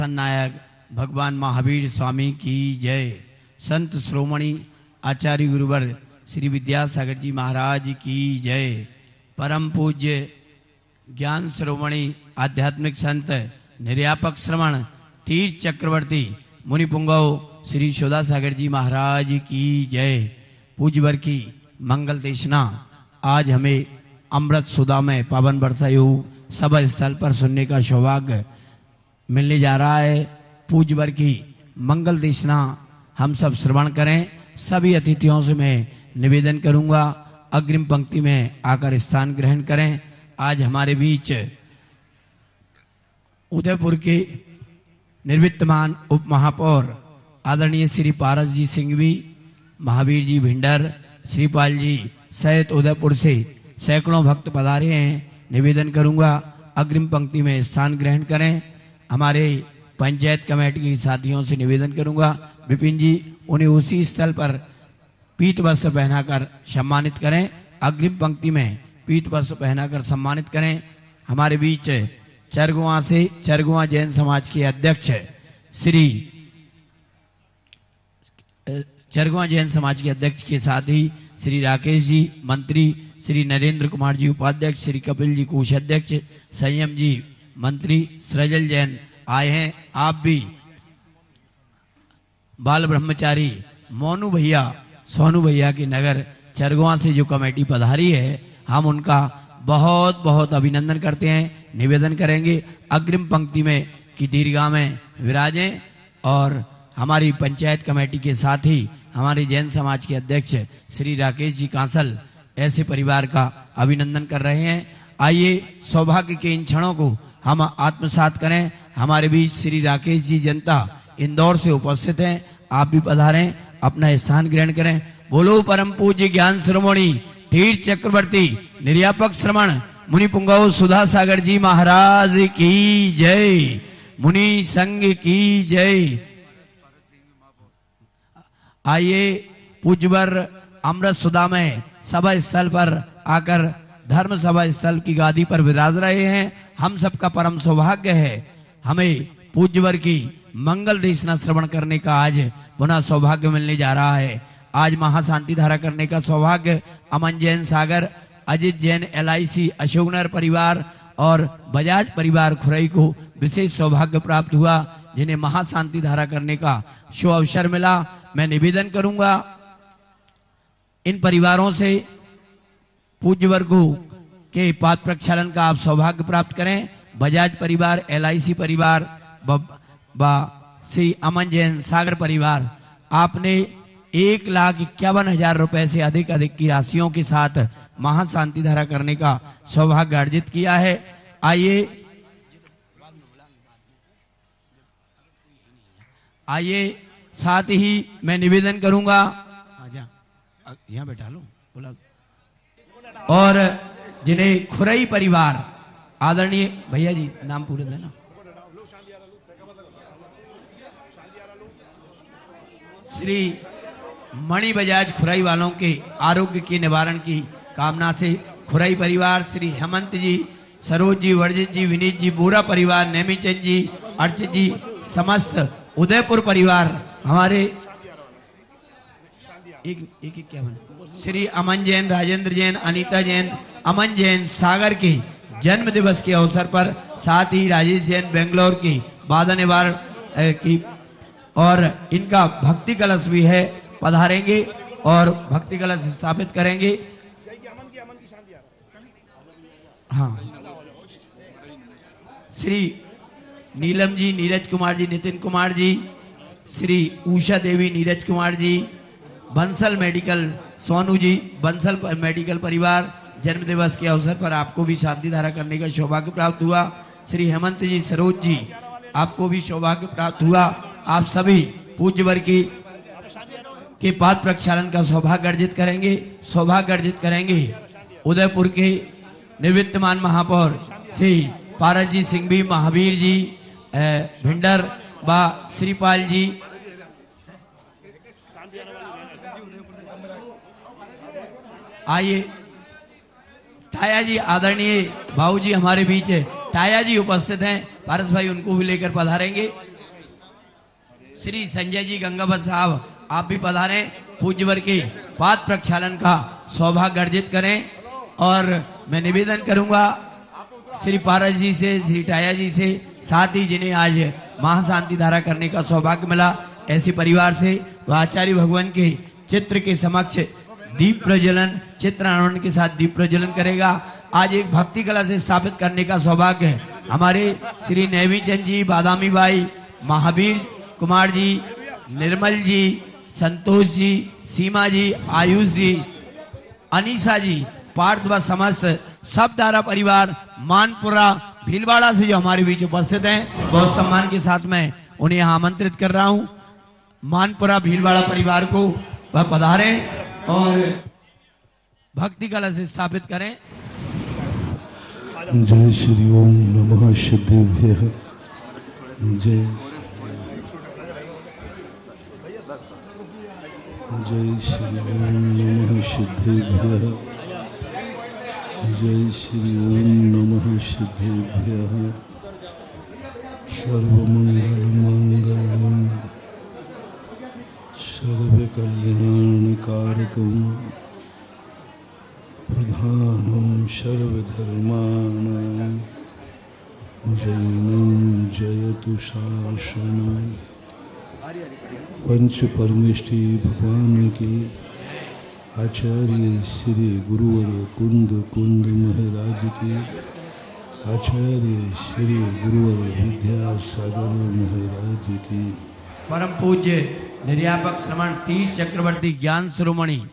नायक भगवान महावीर स्वामी की जय। संत श्रोमणी आचार्य गुरुवर श्री विद्यासागर जी महाराज की जय। परम पूज्य ज्ञान श्रोमणी आध्यात्मिक संत निर्यापक श्रवण तीर्थ चक्रवर्ती मुनिपुंगव श्री शोधासागर जी महाराज की जय। पूज्यवर की मंगल देशना आज हमें अमृत सुधा में पावन बरसायु सभा स्थल पर सुनने का सौभाग्य मिलने जा रहा है। पूज्यवर की मंगल देशना हम सब श्रवण करें। सभी अतिथियों से मैं निवेदन करूंगा अग्रिम पंक्ति में आकर स्थान ग्रहण करें। आज हमारे बीच उदयपुर के निर्वित्तमान उप महापौर आदरणीय श्री पारस जी सिंघवी, महावीर जी भिंडर, श्रीपाल जी सहित उदयपुर से सैकड़ों भक्त पधारे हैं। निवेदन करूंगा अग्रिम पंक्ति में स्थान ग्रहण करें। हमारे पंचायत कमेटी के साथियों से निवेदन करूंगा विपिन जी उन्हें उसी स्थल पर पीत वस्त्र पहनाकर सम्मानित करें। अग्रिम पंक्ति में पीत वस्त्र पहनाकर सम्मानित करें। हमारे बीच चरगुआ से चरगुआ जैन समाज के अध्यक्ष श्री चरगुआ जैन समाज के अध्यक्ष के साथ ही श्री राकेश जी मंत्री, श्री नरेंद्र कुमार जी उपाध्यक्ष, श्री कपिल जी कोषाध्यक्ष, संयम जी मंत्री, सृजल जैन आए हैं। आप भी बाल ब्रह्मचारी मोनू भैया सोनू भैया की नगर चरगुआ से जो कमेटी पधारी है हम उनका बहुत बहुत अभिनंदन करते हैं। निवेदन करेंगे अग्रिम पंक्ति में कि दीर्घा में विराजें। और हमारी पंचायत कमेटी के साथ ही हमारे जैन समाज के अध्यक्ष श्री राकेश जी कांसल ऐसे परिवार का अभिनंदन कर रहे हैं। आइए सौभाग्य के इन क्षणों को हम आत्मसात करें। हमारे बीच श्री राकेश जी जनता इंदौर से उपस्थित हैं। आप भी पधारें, अपना स्थान ग्रहण करें। बोलो परम पूज्य ज्ञान श्रोमणी तीर्थ चक्रवर्ती निर्यापक श्रवण मुनिपुंगव सुधा सागर जी महाराज की जय। मुनि संघ की जय। आइए पूज्यवर अमृत सुधा में सभा स्थल पर आकर धर्म सभा स्थल की गादी पर विराज रहे हैं। हम सबका परम सौभाग्य है हमें पूज्यवर की मंगल देशना श्रवण करने का आज पुनः सौभाग्य मिलने जा रहा है। आज महाशांति धारा करने का सौभाग्य अमन जैन सागर, अजित जैन LIC अशोकनगर परिवार और बजाज परिवार खुरई को विशेष सौभाग्य प्राप्त हुआ जिन्हें महाशांति धारा करने का शुभ अवसर मिला। मैं निवेदन करूंगा इन परिवारों से पूज्यवर को के पाद प्रक्षालन का आप सौभाग्य प्राप्त करें। बजाज परिवार, LIC परिवार, श्री अमन जैन सागर परिवार, आपने 1,51,000 रुपए से अधिक की राशियों के साथ महाशांति धारा करने का सौभाग्य अर्जित किया है। आइए साथ ही मैं निवेदन करूंगा यहाँ बैठा लो बोला। और जिन्हें खुरई परिवार आदरणीय भैया जी नाम पूरे देना, श्री मणि बजाज खुरई वालों के आरोग्य के निवारण की कामना से खुरई परिवार, श्री हेमंत जी, सरोज जी, वर्जित जी, विनीत जी, बोरा परिवार, नेमीचंद जी, अर्चित जी, समस्त उदयपुर परिवार, हमारे एक क्या बना श्री अमन जैन, राजेंद्र जैन, अनीता जैन, अमन जैन सागर के जन्म दिवस के अवसर पर, साथ ही राजेश जैन बेंगलोर की बाधा निवारण की, और इनका भक्ति कलश भी है, पधारेंगे और भक्ति कलश स्थापित करेंगे। हाँ, श्री नीलम जी, नीरज कुमार जी, नितिन कुमार जी, श्री उषा देवी, नीरज कुमार जी, बंसल मेडिकल सोनू जी, बंसल मेडिकल परिवार, जन्म दिवस के अवसर पर आपको भी शांति धारा करने का सौभाग्य प्राप्त हुआ। श्री हेमंत जी, सरोज जी, आपको भी सौभाग्य प्राप्त हुआ। आप सभी पूज्यवर के पाद प्रक्षालन का सौभाग्य अर्जित करेंगे। उदयपुर के निर्वित्तमान महापौर श्री पारस जी सिंघवी, महावीर जी भिंडर व श्रीपाल जी, आइए ताया जी, आदरणीय भाऊ जी हमारे बीच है, ताया जी उपस्थित हैं, पारस भाई उनको भी लेकर पधारेंगे। श्री संजय जी गंगावत साहब आप भी पधारें, पूज्यवर के पाद प्रक्षालन का सौभाग्य अर्जित करें। और मैं निवेदन करूंगा श्री पारस जी से, श्री टाया जी से, साथ ही जिन्हें आज महाशांति धारा करने का सौभाग्य मिला, ऐसे परिवार से वह आचार्य भगवान के चित्र के समक्ष दीप प्रज्वलन, चित्रांकन के साथ दीप प्रज्वलन करेगा। आज एक भक्ति कला से स्थापित करने का सौभाग्य है। हमारे श्री नैवी चंद जी, बादामी भाई, महावीर कुमार जी, निर्मल जी, संतोष जी, सीमा जी, आयुष जी, अनीसा जी, पार्थ व समस्त सब दारा परिवार मानपुरा भीलवाड़ा से जो हमारे बीच उपस्थित हैं, बहुत सम्मान के साथ मैं उन्हें यहाँ आमंत्रित कर रहा हूँ। मानपुरा भीलवाड़ा परिवार को वह पधारें और भक्ति कला से स्थापित करें। जय श्री ओम नमः सिद्धेभ्यः। जय श्री ओम नमः सिद्धेभ्यः। जय श्री ओम नमः सिद्धेभ्यः। सर्वमंगल मंगलम सर्वकल्याणकारकम प्रधानम सर्वधर्माणां जैनं जयतु शासनम्। पंच परमेष्टि भगवान की आचार्य श्री गुरुवर कुंद महाराज की, आचार्य श्री गुरुवर विद्यासागर महाराज की, परम पूज्य निर्यापक श्रमण तीर्थ चक्रवर्ती ज्ञान शिरोमणि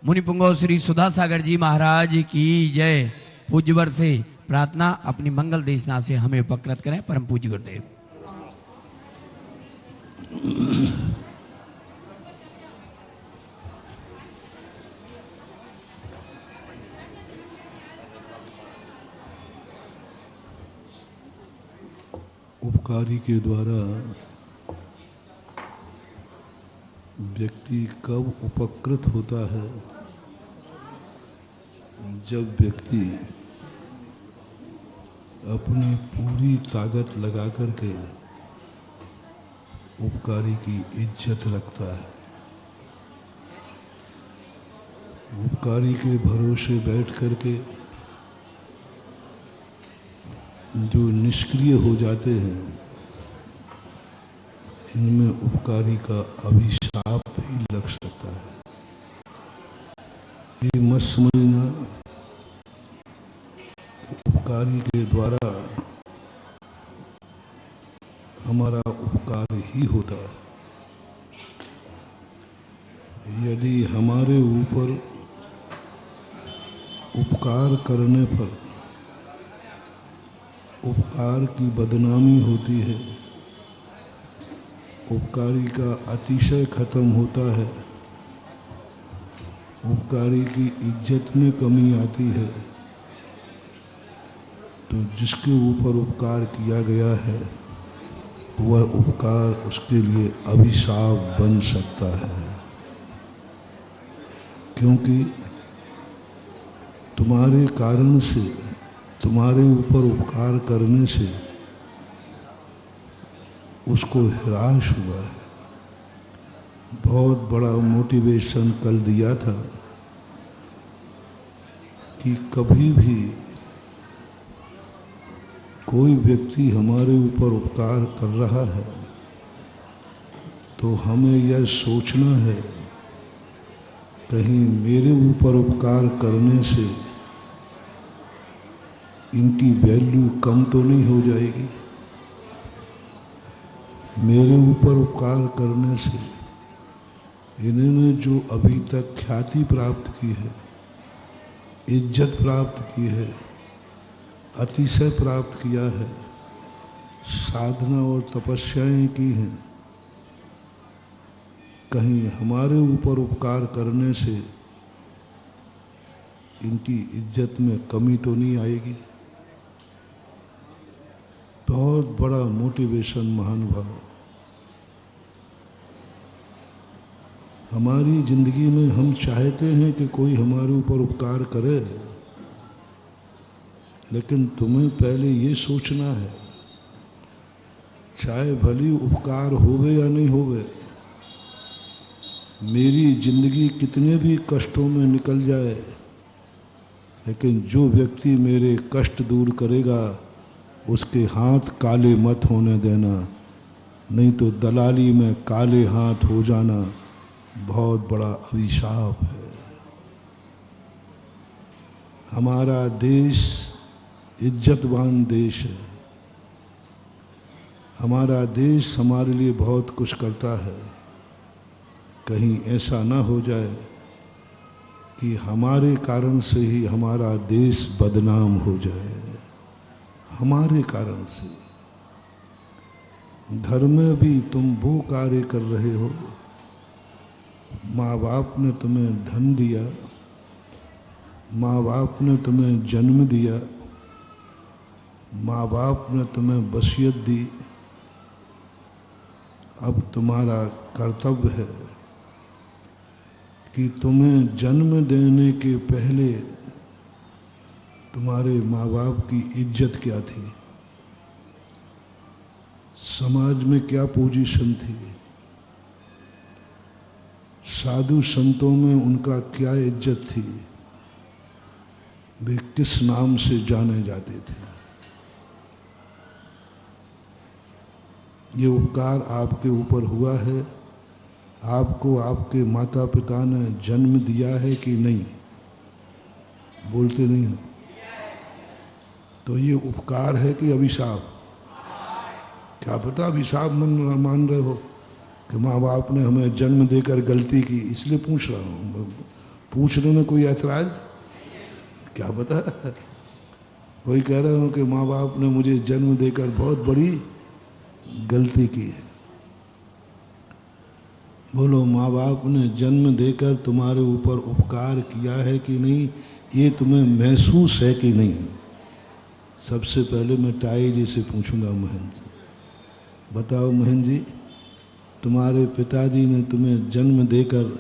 मुनिपुंगव श्री सुधा सागर जी महाराज की जय। पूज्यवर से प्रार्थना अपनी मंगल देशना से हमें उपकृत करें। परम पूज्य गुरुदेव। उपकारी के द्वारा व्यक्ति कब उपकृत होता है? जब व्यक्ति अपनी पूरी ताकत लगा करके उपकारी की इज्जत रखता है। उपकारी के भरोसे बैठ करके जो निष्क्रिय हो जाते हैं, इनमें उपकारी का अभिशाप भी लग सकता है। ये मत समझना कि उपकारी के द्वारा हमारा उपकार ही होता है। यदि हमारे ऊपर उपकार करने पर उपकार की बदनामी होती है, उपकारी का अतिशय खत्म होता है, उपकारी की इज्जत में कमी आती है, तो जिसके ऊपर उपकार किया गया है वह उपकार उसके लिए अभिशाप बन सकता है। क्योंकि तुम्हारे कारण से, तुम्हारे ऊपर उपकार करने से उसको हिराश हुआ है। बहुत बड़ा मोटिवेशन कल दिया था कि कभी भी कोई व्यक्ति हमारे ऊपर उपकार कर रहा है तो हमें यह सोचना है कहीं मेरे ऊपर उपकार करने से इनकी वैल्यू कम तो नहीं हो जाएगी। मेरे ऊपर उपकार करने से इन्होंने जो अभी तक ख्याति प्राप्त की है, इज्जत प्राप्त की है, अतिशय प्राप्त किया है, साधना और तपस्याएं की हैं, कहीं हमारे ऊपर उपकार करने से इनकी इज्जत में कमी तो नहीं आएगी। बहुत बड़ा मोटिवेशन महानुभाव। हमारी जिंदगी में हम चाहते हैं कि कोई हमारे ऊपर उपकार करे, लेकिन तुम्हें पहले ये सोचना है चाहे भली उपकार होवे या नहीं होवे, मेरी जिंदगी कितने भी कष्टों में निकल जाए, लेकिन जो व्यक्ति मेरे कष्ट दूर करेगा उसके हाथ काले मत होने देना, नहीं तो दलाली में काले हाथ हो जाना बहुत बड़ा अभिशाप है। हमारा देश इज्जतवान देश है। हमारा देश हमारे लिए बहुत कुछ करता है। कहीं ऐसा ना हो जाए कि हमारे कारण से ही हमारा देश बदनाम हो जाए। हमारे कारण से घर में भी तुम वो कार्य कर रहे हो, माँ बाप ने तुम्हें धन दिया, माँ बाप ने तुम्हें जन्म दिया, माँ बाप ने तुम्हें वसीयत दी। अब तुम्हारा कर्तव्य है कि तुम्हें जन्म देने के पहले तुम्हारे माँ बाप की इज्जत क्या थी, समाज में क्या पोजीशन थी, साधु संतों में उनका क्या इज्जत थी, वे किस नाम से जाने जाते थे। ये उपकार आपके ऊपर हुआ है। आपको आपके माता पिता ने जन्म दिया है कि नहीं? बोलते नहीं हो तो ये उपकार है कि अभिशाप? क्या पता अभिशाप मान रहे हो कि माँ बाप ने हमें जन्म देकर गलती की, इसलिए पूछ रहा हूँ। पूछने में कोई ऐतराज? क्या पता कोई कह रहे हो कि माँ बाप ने मुझे जन्म देकर बहुत बड़ी गलती की है। बोलो, माँ बाप ने जन्म देकर तुम्हारे ऊपर उपकार किया है कि नहीं, ये तुम्हें महसूस है कि नहीं? सबसे पहले मैं टाई जी से पूछूंगा, महंत जी बताओ, महंत जी तुम्हारे पिताजी ने तुम्हें जन्म देकर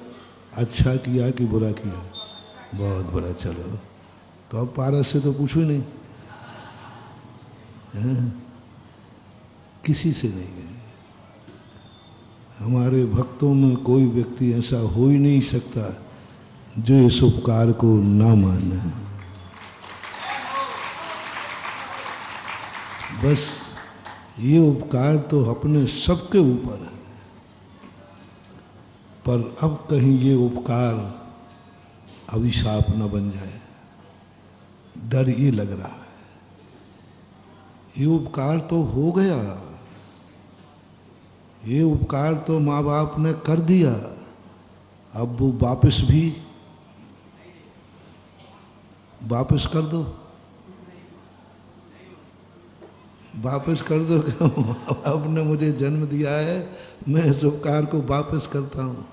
अच्छा किया कि बुरा किया? बहुत बड़ा। चलो तो अब पारस से तो पूछो ही नहीं है? किसी से नहीं है। हमारे भक्तों में कोई व्यक्ति ऐसा हो ही नहीं सकता जो इस उपकार को ना माने। बस ये उपकार तो अपने सबके ऊपर है, पर अब कहीं ये उपकार अभिशाप न बन जाए, डर ये लग रहा है। ये उपकार तो हो गया, ये उपकार तो माँ बाप ने कर दिया, अब वो वापस कर दो, वापस कर दो कि माँ बाप ने मुझे जन्म दिया है, मैं इस उपकार को वापस करता हूँ।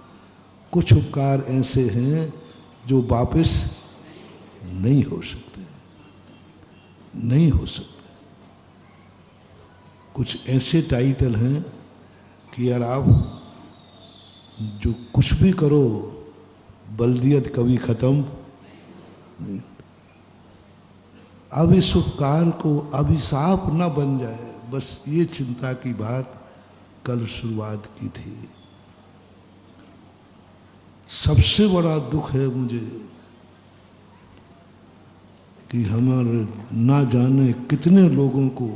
कुछ उपकार ऐसे हैं जो वापस नहीं हो सकते, नहीं हो सकते। कुछ ऐसे टाइटल हैं कि यार आप जो कुछ भी करो, बल्दियत कभी खत्म नहीं। अब इस उपकार को अभिशाप न बन जाए, बस ये चिंता की बात कल शुरुआत की थी। सबसे बड़ा दुख है मुझे कि हमारे ना जाने कितने लोगों को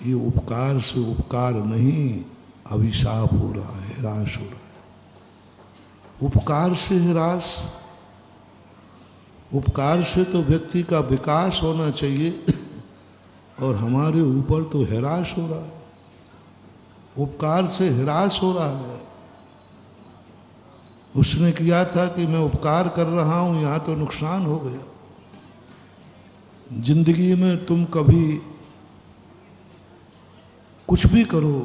ये उपकार से उपकार नहीं, अभिशाप हो रहा है, हिरास हो रहा है। उपकार से हिरास, उपकार से तो व्यक्ति का विकास होना चाहिए और हमारे ऊपर तो हिरास हो रहा है। उपकार से हिरास हो रहा है। उसने किया था कि मैं उपकार कर रहा हूं, यहां तो नुकसान हो गया। जिंदगी में तुम कभी कुछ भी करो,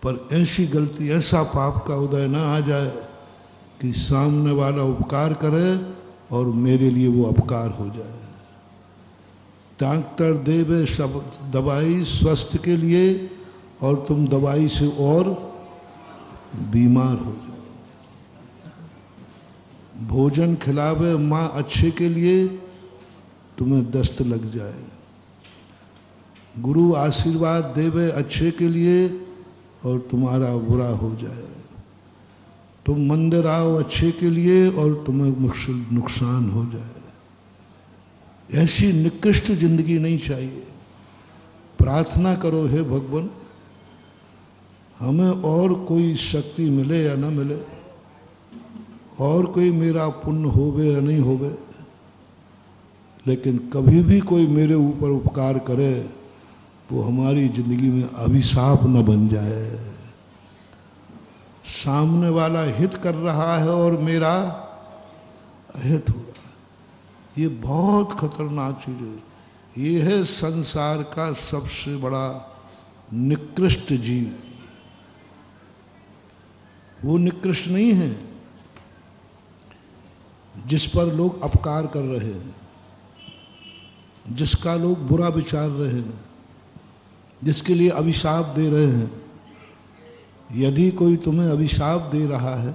पर ऐसी गलती, ऐसा पाप का उदय ना आ जाए कि सामने वाला उपकार करे और मेरे लिए वो अपकार हो जाए। डॉक्टर देवे सब दवाई स्वास्थ्य के लिए और तुम दवाई से और बीमार हो जाओ। भोजन खिलावे माँ अच्छे के लिए, तुम्हें दस्त लग जाए। गुरु आशीर्वाद देवे अच्छे के लिए और तुम्हारा बुरा हो जाए। तुम मंदिर आओ अच्छे के लिए और तुम्हें नुकसान हो जाए। ऐसी निकृष्ट जिंदगी नहीं चाहिए। प्रार्थना करो, हे भगवान हमें और कोई शक्ति मिले या ना मिले, और कोई मेरा पुण्य होवे या नहीं होवे, लेकिन कभी भी कोई मेरे ऊपर उपकार करे वो हमारी जिंदगी में अभिशाप न बन जाए। सामने वाला हित कर रहा है और मेरा अहित हो रहा है, ये बहुत खतरनाक चीज है। ये है संसार का सबसे बड़ा निकृष्ट जीव। वो निकृष्ट नहीं है जिस पर लोग अपकार कर रहे हैं, जिसका लोग बुरा विचार रहे हैं, जिसके लिए अभिशाप दे रहे हैं। यदि कोई तुम्हें अभिशाप दे रहा है,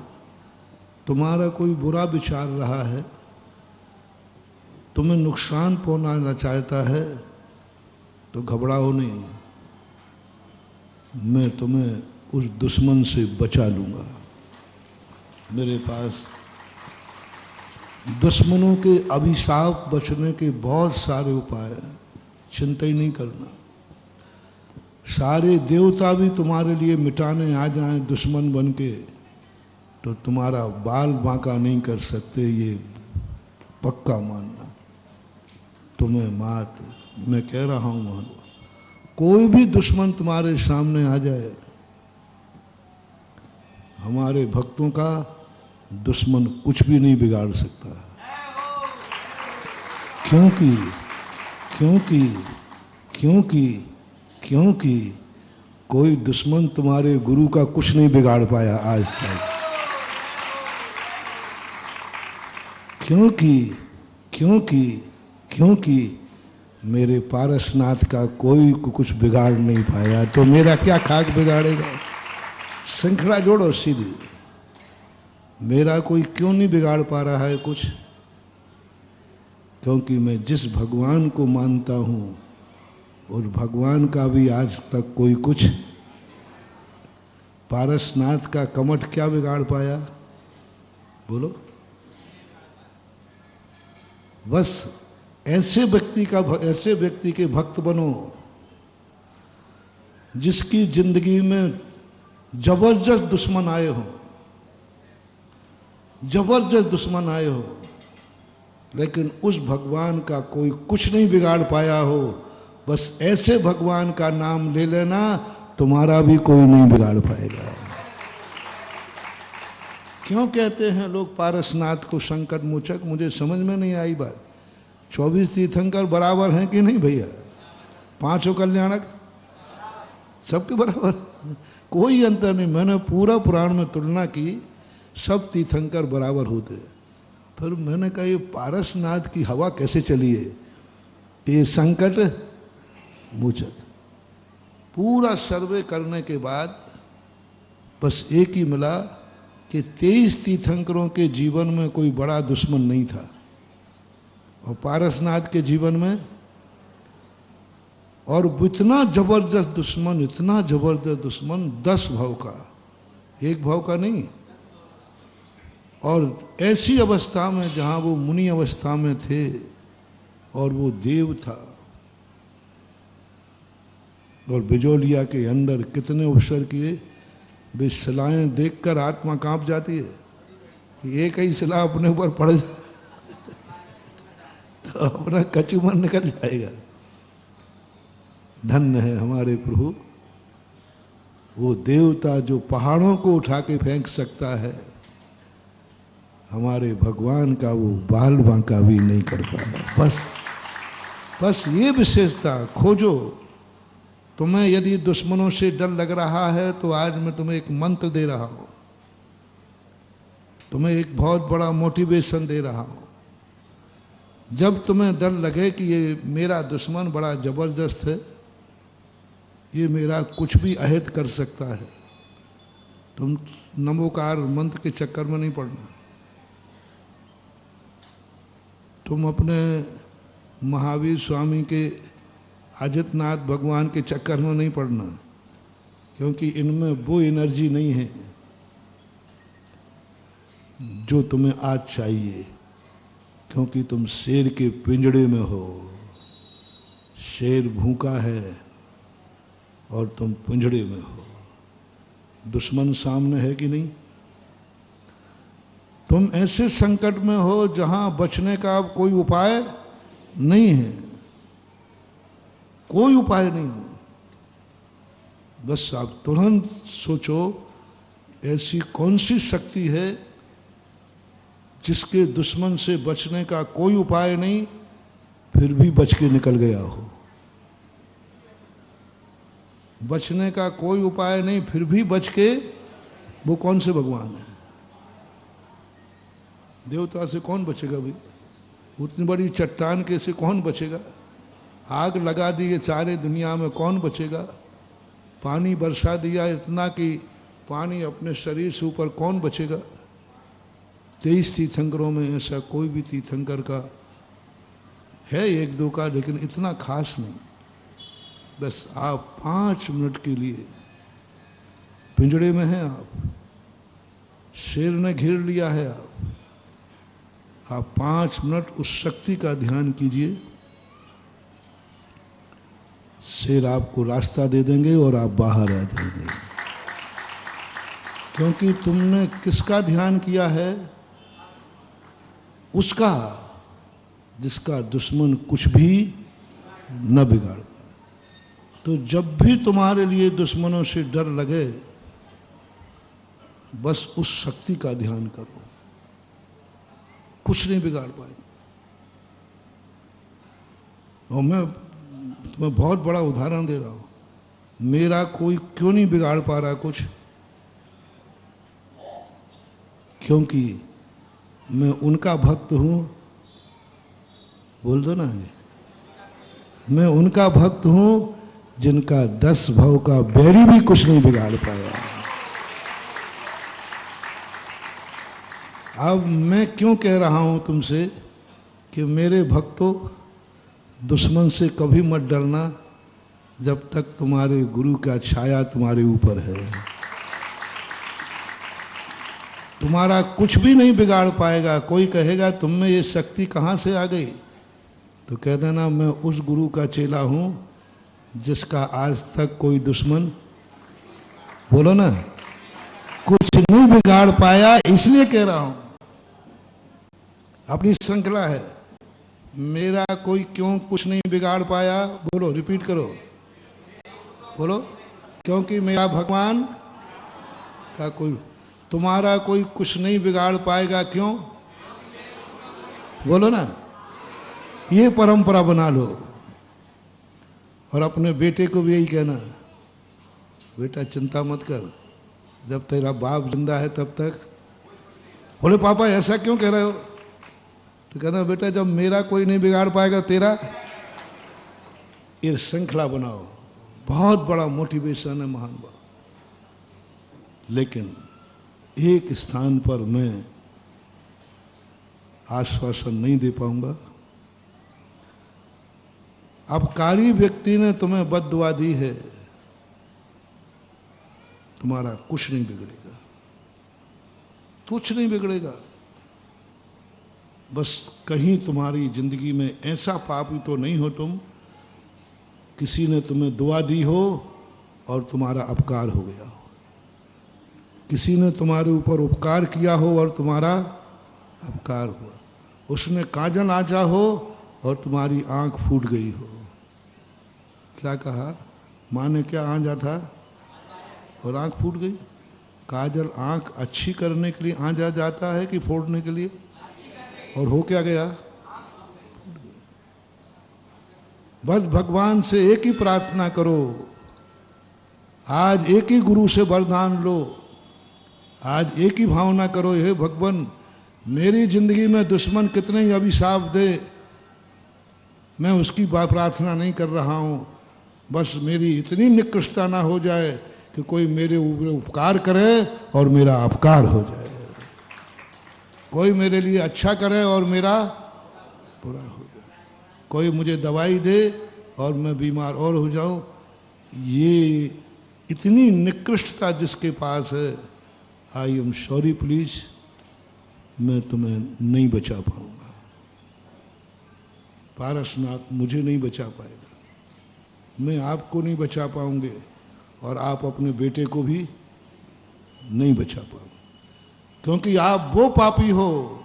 तुम्हारा कोई बुरा विचार रहा है, तुम्हें नुकसान पहुंचाना चाहता है, तो घबराओ नहीं, मैं तुम्हें उस दुश्मन से बचा लूंगा। मेरे पास दुश्मनों के अभिशाप बचने के बहुत सारे उपाय हैं, चिंता ही नहीं करना। सारे देवता भी तुम्हारे लिए मिटाने आ जाएं दुश्मन बन के, तो तुम्हारा बाल बांका नहीं कर सकते, ये पक्का मानना। तुम्हें मात मैं कह रहा हूं मानो। कोई भी दुश्मन तुम्हारे सामने आ जाए, हमारे भक्तों का दुश्मन कुछ भी नहीं बिगाड़ सकता। क्योंकि क्योंकि क्योंकि क्योंकि कोई दुश्मन तुम्हारे गुरु का कुछ नहीं बिगाड़ पाया आज तक। क्योंकि क्योंकि क्योंकि मेरे पारसनाथ का कोई कुछ बिगाड़ नहीं पाया, तो मेरा क्या खाक बिगाड़ेगा। श्रृंखला जोड़ो सीधी। मेरा कोई क्यों नहीं बिगाड़ पा रहा है कुछ, क्योंकि मैं जिस भगवान को मानता हूं और भगवान का भी आज तक कोई कुछ, पारसनाथ का कमठ क्या बिगाड़ पाया बोलो। बस ऐसे व्यक्ति के भक्त बनो जिसकी जिंदगी में जबरदस्त दुश्मन आए हो, जबरदस्त दुश्मन आए हो, लेकिन उस भगवान का कोई कुछ नहीं बिगाड़ पाया हो। बस ऐसे भगवान का नाम ले लेना, तुम्हारा भी कोई नहीं बिगाड़ पाएगा। क्यों कहते हैं लोग पारसनाथ को संकट मोचक, मुझे समझ में नहीं आई बात। 24 तीर्थंकर बराबर हैं कि नहीं भैया? 5 कल्याणक सबके बराबर, कोई अंतर नहीं। मैंने पूरा पुराण में तुलना की, सब तीर्थंकर बराबर होते। फिर मैंने कहा ये पारसनाथ की हवा कैसे चली है कि ये संकट मोचक। पूरा सर्वे करने के बाद बस एक ही मिला कि 23 तीर्थंकरों के जीवन में कोई बड़ा दुश्मन नहीं था, और पारसनाथ के जीवन में, और इतना जबरदस्त दुश्मन, इतना जबरदस्त दुश्मन 10 भाव का, 1 भाव का नहीं। और ऐसी अवस्था में जहां वो मुनि अवस्था में थे और वो देव था, और बिजोलिया के अंदर कितने अवसर किए। वे शिलाएं देखकर आत्मा कांप जाती है कि एक ही शिला अपने ऊपर पड़ जाए तो अपना कचूमर निकल जाएगा। धन्य है हमारे प्रभु, वो देवता जो पहाड़ों को उठा के फेंक सकता है, हमारे भगवान का वो बाल बांका भी नहीं कर पाया। बस ये विशेषता खोजो। तुम्हें यदि दुश्मनों से डर लग रहा है तो आज मैं तुम्हें एक मंत्र दे रहा हूं, तुम्हें एक बहुत बड़ा मोटिवेशन दे रहा हूं। जब तुम्हें डर लगे कि ये मेरा दुश्मन बड़ा जबरदस्त है, ये मेरा कुछ भी अहित कर सकता है, तुम नमोकार मंत्र के चक्कर में नहीं पड़ना। तुम अपने महावीर स्वामी के आदित्यनाथ भगवान के चक्कर में नहीं पड़ना, क्योंकि इनमें वो एनर्जी नहीं है जो तुम्हें आज चाहिए, क्योंकि तुम शेर के पिंजड़े में हो। शेर भूखा है और तुम पिंजड़े में हो। दुश्मन सामने है कि नहीं? तुम ऐसे संकट में हो जहां बचने का अब कोई उपाय नहीं है, कोई उपाय नहीं है। बस आप तुरंत सोचो ऐसी कौन सी शक्ति है जिसके दुश्मन से बचने का कोई उपाय नहीं, फिर भी बच के निकल गया हो। बचने का कोई उपाय नहीं, फिर भी बच के, वो कौन से भगवान है? देवता से कौन बचेगा भाई? उतनी बड़ी चट्टान के से कौन बचेगा? आग लगा दी है सारे दुनिया में, कौन बचेगा? पानी बरसा दिया इतना कि पानी अपने शरीर से ऊपर, कौन बचेगा? 23 तीर्थंकरों में ऐसा कोई भी तीर्थंकर का है, एक दो का, लेकिन इतना खास नहीं। बस आप 5 मिनट के लिए पिंजड़े में हैं, आप शेर ने घेर लिया है, आप 5 मिनट उस शक्ति का ध्यान कीजिए। शेर आपको रास्ता दे देंगे और आप बाहर आ जाएंगे, क्योंकि तुमने किसका ध्यान किया है? उसका जिसका दुश्मन कुछ भी न बिगाड़ता। तो जब भी तुम्हारे लिए दुश्मनों से डर लगे, बस उस शक्ति का ध्यान करो, कुछ नहीं बिगाड़ पाएगा। और मैं तुम्हें बहुत बड़ा उदाहरण दे रहा हूं। मेरा कोई क्यों नहीं बिगाड़ पा रहा कुछ? क्योंकि मैं उनका भक्त हूं। बोल दो ना, मैं उनका भक्त हूं जिनका 10 भव का बैरी भी कुछ नहीं बिगाड़ पाया। अब मैं क्यों कह रहा हूं तुमसे कि मेरे भक्तों, दुश्मन से कभी मत डरना जब तक तुम्हारे गुरु का छाया तुम्हारे ऊपर है। तुम्हारा कुछ भी नहीं बिगाड़ पाएगा। कोई कहेगा तुम में ये शक्ति कहाँ से आ गई, तो कह देना मैं उस गुरु का चेला हूं जिसका आज तक कोई दुश्मन, बोलो ना, कुछ नहीं बिगाड़ पाया। इसलिए कह रहा हूं, अपनी श्रृंखला है। मेरा कोई क्यों कुछ नहीं बिगाड़ पाया? बोलो, रिपीट करो, बोलो। क्योंकि मेरा भगवान का कोई, तुम्हारा कोई कुछ नहीं बिगाड़ पाएगा। क्यों? बोलो ना, ये परंपरा बना लो। और अपने बेटे को भी यही कहना, बेटा चिंता मत कर, जब तेरा बाप जिंदा है तब तक। बोले पापा ऐसा क्यों कह रहे हो? तो कहना बेटा जब मेरा कोई नहीं बिगाड़ पाएगा तेरा। ये श्रृंखला बनाओ, बहुत बड़ा मोटिवेशन है महान बात। लेकिन एक स्थान पर मैं आश्वासन नहीं दे पाऊंगा। अपकारी व्यक्ति ने तुम्हें बद्दुआ दी है, तुम्हारा कुछ नहीं बिगड़ेगा, कुछ नहीं बिगड़ेगा। बस कहीं तुम्हारी जिंदगी में ऐसा पापी तो नहीं हो तुम, किसी ने तुम्हें दुआ दी हो और तुम्हारा अपकार हो गया हो, किसी ने तुम्हारे ऊपर उपकार किया हो और तुम्हारा अपकार हुआ, उसने काजल आंचा हो और तुम्हारी आंख फूट गई हो। क्या कहा माँ ने? क्या आंचा था और आंख फूट गई? काजल आंख अच्छी करने के लिए आंचा जाता है कि फोड़ने के लिए? और हो क्या गया? बस भगवान से एक ही प्रार्थना करो, आज एक ही गुरु से वरदान लो, आज एक ही भावना करो, हे भगवान मेरी जिंदगी में दुश्मन कितने ही अभिशाप दे, मैं उसकी प्रार्थना नहीं कर रहा हूं। बस मेरी इतनी निकृष्टता ना हो जाए कि कोई मेरे ऊपर उपकार करे और मेरा अपकार हो जाए, कोई मेरे लिए अच्छा करे और मेरा बुरा हो जाए, कोई मुझे दवाई दे और मैं बीमार और हो जाऊं, ये इतनी निकृष्टता जिसके पास है, आई एम सॉरी प्लीज, मैं तुम्हें नहीं बचा पाऊंगा। पारसनाथ मुझे नहीं बचा पाएगा, मैं आपको नहीं बचा पाऊंगे और आप अपने बेटे को भी नहीं बचा पाओगे, क्योंकि आप वो पापी हो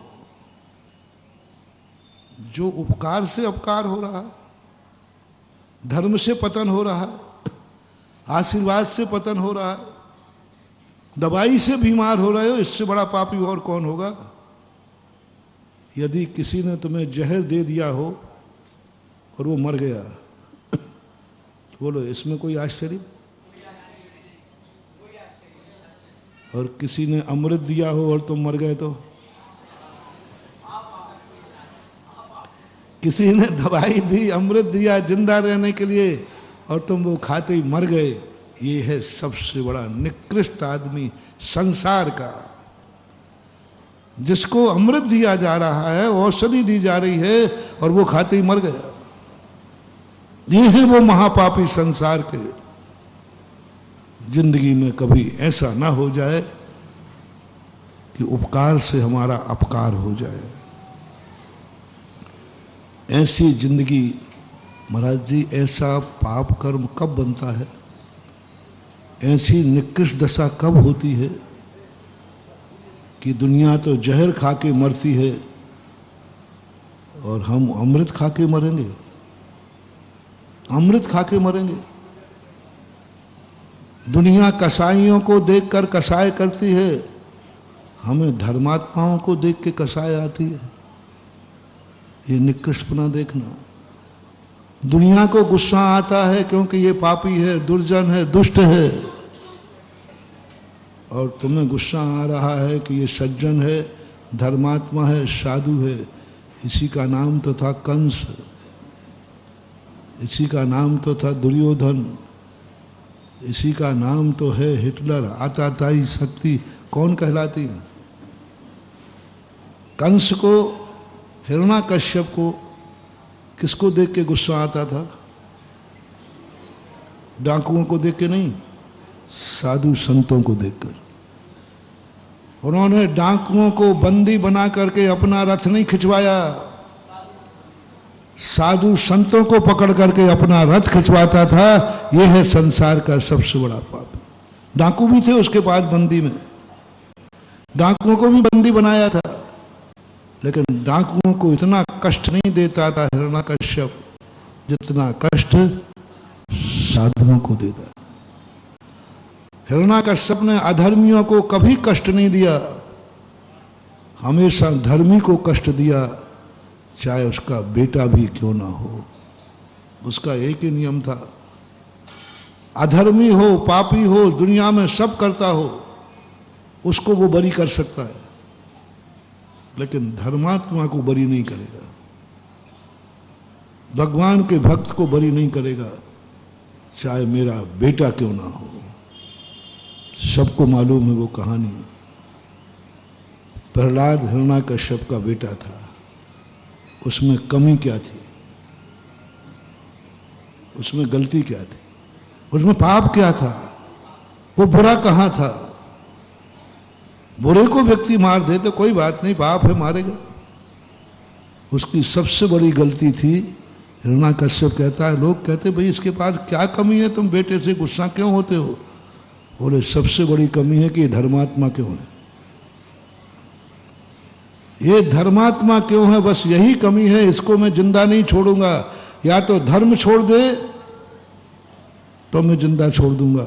जो उपकार से अपकार हो रहा है, धर्म से पतन हो रहा है, आशीर्वाद से पतन हो रहा है, दवाई से बीमार हो रहे हो। इससे बड़ा पापी और कौन होगा? यदि किसी ने तुम्हें जहर दे दिया हो और वो मर गया, तो बोलो इसमें कोई आश्चर्य? और किसी ने अमृत दिया हो और तुम मर गए, तो किसी ने दवाई दी, अमृत दिया जिंदा रहने के लिए और तुम वो खाते ही मर गए, ये है सबसे बड़ा निकृष्ट आदमी संसार का। जिसको अमृत दिया जा रहा है, औषधि दी जा रही है और वो खाते ही मर गया, ये है वो महापापी संसार के। जिंदगी में कभी ऐसा ना हो जाए कि उपकार से हमारा अपकार हो जाए। ऐसी जिंदगी, महाराज जी, ऐसा पाप कर्म कब बनता है? ऐसी निकृष्ट दशा कब होती है कि दुनिया तो जहर खा के मरती है और हम अमृत खा के मरेंगे? अमृत खा के मरेंगे। दुनिया कसाईयों को देखकर कसाय करती है, हमें धर्मात्माओं को देख के कसाय आती है। ये निकृष्टपना देखना। दुनिया को गुस्सा आता है क्योंकि ये पापी है, दुर्जन है, दुष्ट है, और तुम्हें गुस्सा आ रहा है कि ये सज्जन है, धर्मात्मा है, साधु है। इसी का नाम तो था कंस, इसी का नाम तो था दुर्योधन, इसी का नाम तो है हिटलर। आताताई शक्ति कौन कहलाती है? कंस को, हिरण्याकश्यप को किसको देख के गुस्सा आता था? डाकुओं को देख के नहीं, साधु संतों को देखकर। उन्होंने डाकुओं को बंदी बना करके अपना रथ नहीं खिंचवाया, साधु संतों को पकड़ करके अपना रथ खिंचवाता था। यह है संसार का सबसे बड़ा पाप। डाकू भी थे उसके बाद बंदी में, डाकुओं को भी बंदी बनाया था, लेकिन डाकुओं को इतना कष्ट नहीं देता था हिरण्याकश्यप जितना कष्ट साधुओं को देता। हिरण्याकश्यप ने अधर्मियों को कभी कष्ट नहीं दिया, हमेशा धर्मी को कष्ट दिया, चाहे उसका बेटा भी क्यों ना हो। उसका एक ही नियम था, अधर्मी हो, पापी हो, दुनिया में सब करता हो, उसको वो बरी कर सकता है, लेकिन धर्मात्मा को बरी नहीं करेगा, भगवान के भक्त को बरी नहीं करेगा, चाहे मेरा बेटा क्यों ना हो। सबको मालूम है वो कहानी। प्रहलाद हिरण्याकश्यप का बेटा था, उसमें कमी क्या थी? उसमें गलती क्या थी? उसमें पाप क्या था? वो बुरा कहाँ था? बुरे को व्यक्ति मार दे तो कोई बात नहीं, पाप है, मारेगा। उसकी सबसे बड़ी गलती थी, हिरण्याकश्यप कहता है, लोग कहते भाई इसके पास क्या कमी है, तुम बेटे से गुस्सा क्यों होते हो? बोले सबसे बड़ी कमी है कि ये धर्मात्मा क्यों है, ये धर्मात्मा क्यों है, बस यही कमी है, इसको मैं जिंदा नहीं छोड़ूंगा। या तो धर्म छोड़ दे तो मैं जिंदा छोड़ दूंगा,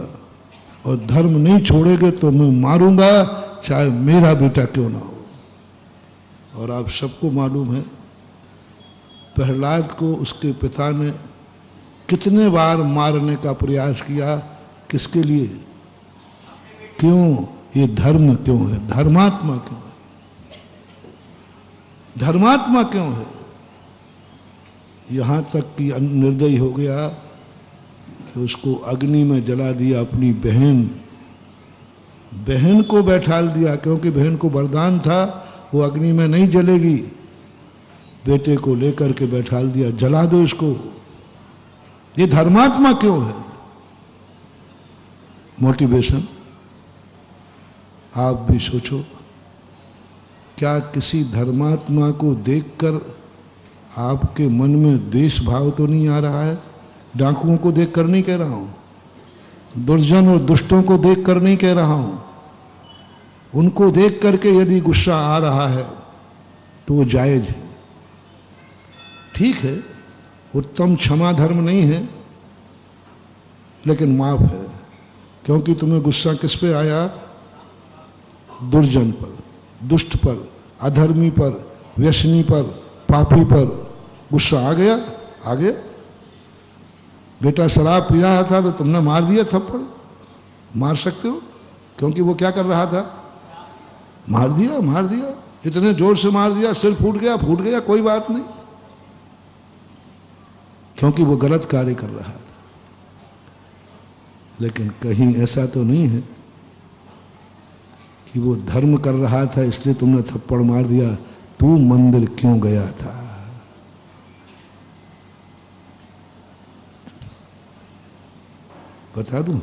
और धर्म नहीं छोड़ेगे तो मैं मारूंगा, चाहे मेरा बेटा क्यों ना हो। और आप सबको मालूम है प्रहलाद को उसके पिता ने कितने बार मारने का प्रयास किया, किसके लिए? क्यों? ये धर्म क्यों है, धर्मात्मा क्यों है, धर्मात्मा क्यों है? यहां तक कि निर्दयी हो गया कि उसको अग्नि में जला दिया, अपनी बहन को बैठाल दिया, क्योंकि बहन को वरदान था वो अग्नि में नहीं जलेगी। बेटे को लेकर के बैठाल दिया, जला दो इसको। ये धर्मात्मा क्यों है? मोटिवेशन आप भी सोचो, क्या किसी धर्मात्मा को देखकर आपके मन में द्वेष भाव तो नहीं आ रहा है? डाकुओं को देखकर नहीं कह रहा हूं, दुर्जन और दुष्टों को देखकर नहीं कह रहा हूं। उनको देख करके यदि गुस्सा आ रहा है तो वो जायज है, ठीक है, उत्तम क्षमा धर्म नहीं है, लेकिन माफ है। क्योंकि तुम्हें गुस्सा किस पे आया? दुर्जन पर, दुष्ट पर, अधर्मी पर, व्यसनी पर, पापी पर गुस्सा आ गया। आ गया। बेटा शराब पी रहा था तो तुमने मार दिया थप्पड़, मार सकते हो, क्योंकि वो क्या कर रहा था? मार दिया, मार दिया, इतने जोर से मार दिया, सिर फूट गया, कोई बात नहीं, क्योंकि वो गलत कार्य कर रहा था। लेकिन कहीं ऐसा तो नहीं है कि वो धर्म कर रहा था इसलिए तुमने थप्पड़ मार दिया। तू मंदिर क्यों गया था? बता दूं?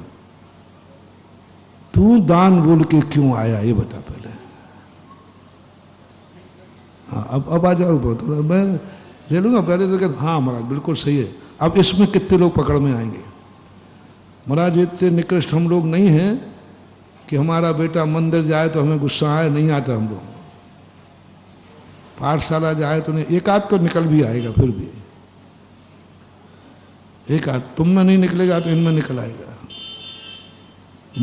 तू दान बोल के क्यों आया, ये बता पहले। हाँ, अब आ जाओ, थोड़ा मैं ले लूंगा पहले तो कहते हाँ महाराज बिल्कुल सही है। अब इसमें कितने लोग पकड़ में आएंगे? महाराज इतने निकृष्ट हम लोग नहीं हैं कि हमारा बेटा मंदिर जाए तो हमें गुस्सा आए, नहीं आता हम लोग। पाठशाला जाए तो नहीं, एक आध तो निकल भी आएगा, फिर भी एक आध तुम में नहीं निकलेगा तो इनमें निकल आएगा।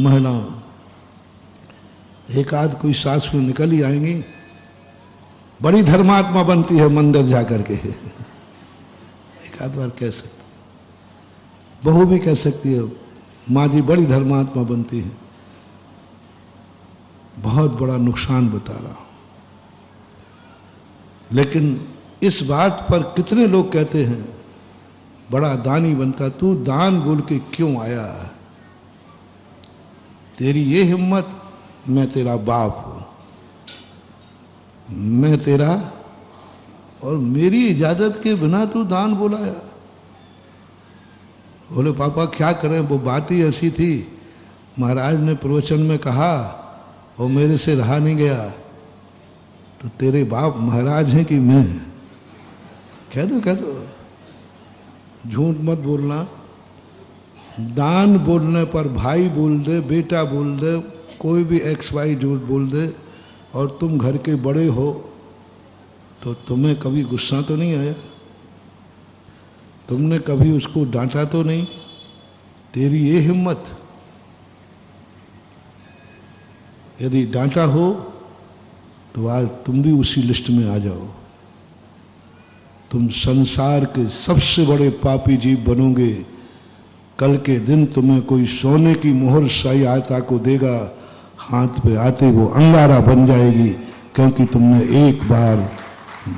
महिलाओं एक आध कोई सास में निकल ही आएंगी, बड़ी धर्मात्मा बनती है मंदिर जा करके। एक आध बार कह सकते, बहू भी कह सकती है माँ जी बड़ी धर्मात्मा बनती है। बहुत बड़ा नुकसान बता रहा हूं, लेकिन इस बात पर कितने लोग कहते हैं बड़ा दानी बनता। तू दान बोल के क्यों आया? तेरी ये हिम्मत, मैं तेरा बाप हूं, मैं तेरा, और मेरी इजाजत के बिना तू दान बोलाया। बोले पापा क्या करें, वो बात ही ऐसी थी, महाराज ने प्रवचन में कहा और मेरे से रहा नहीं गया। तो तेरे बाप महाराज हैं कि मैं? कह दो, झूठ मत बोलना। दान बोलने पर भाई बोल दे, बेटा बोल दे, कोई भी XY झूठ बोल दे, और तुम घर के बड़े हो तो तुम्हें कभी गुस्सा तो नहीं आया? तुमने कभी उसको डांटा तो नहीं? तेरी ये हिम्मत, यदि डांटा हो तो आज तुम भी उसी लिस्ट में आ जाओ। तुम संसार के सबसे बड़े पापी जीव बनोगे। कल के दिन तुम्हें कोई सोने की मोहर शाही आता को देगा, हाथ पे आते वो अंगारा बन जाएगी, क्योंकि तुमने एक बार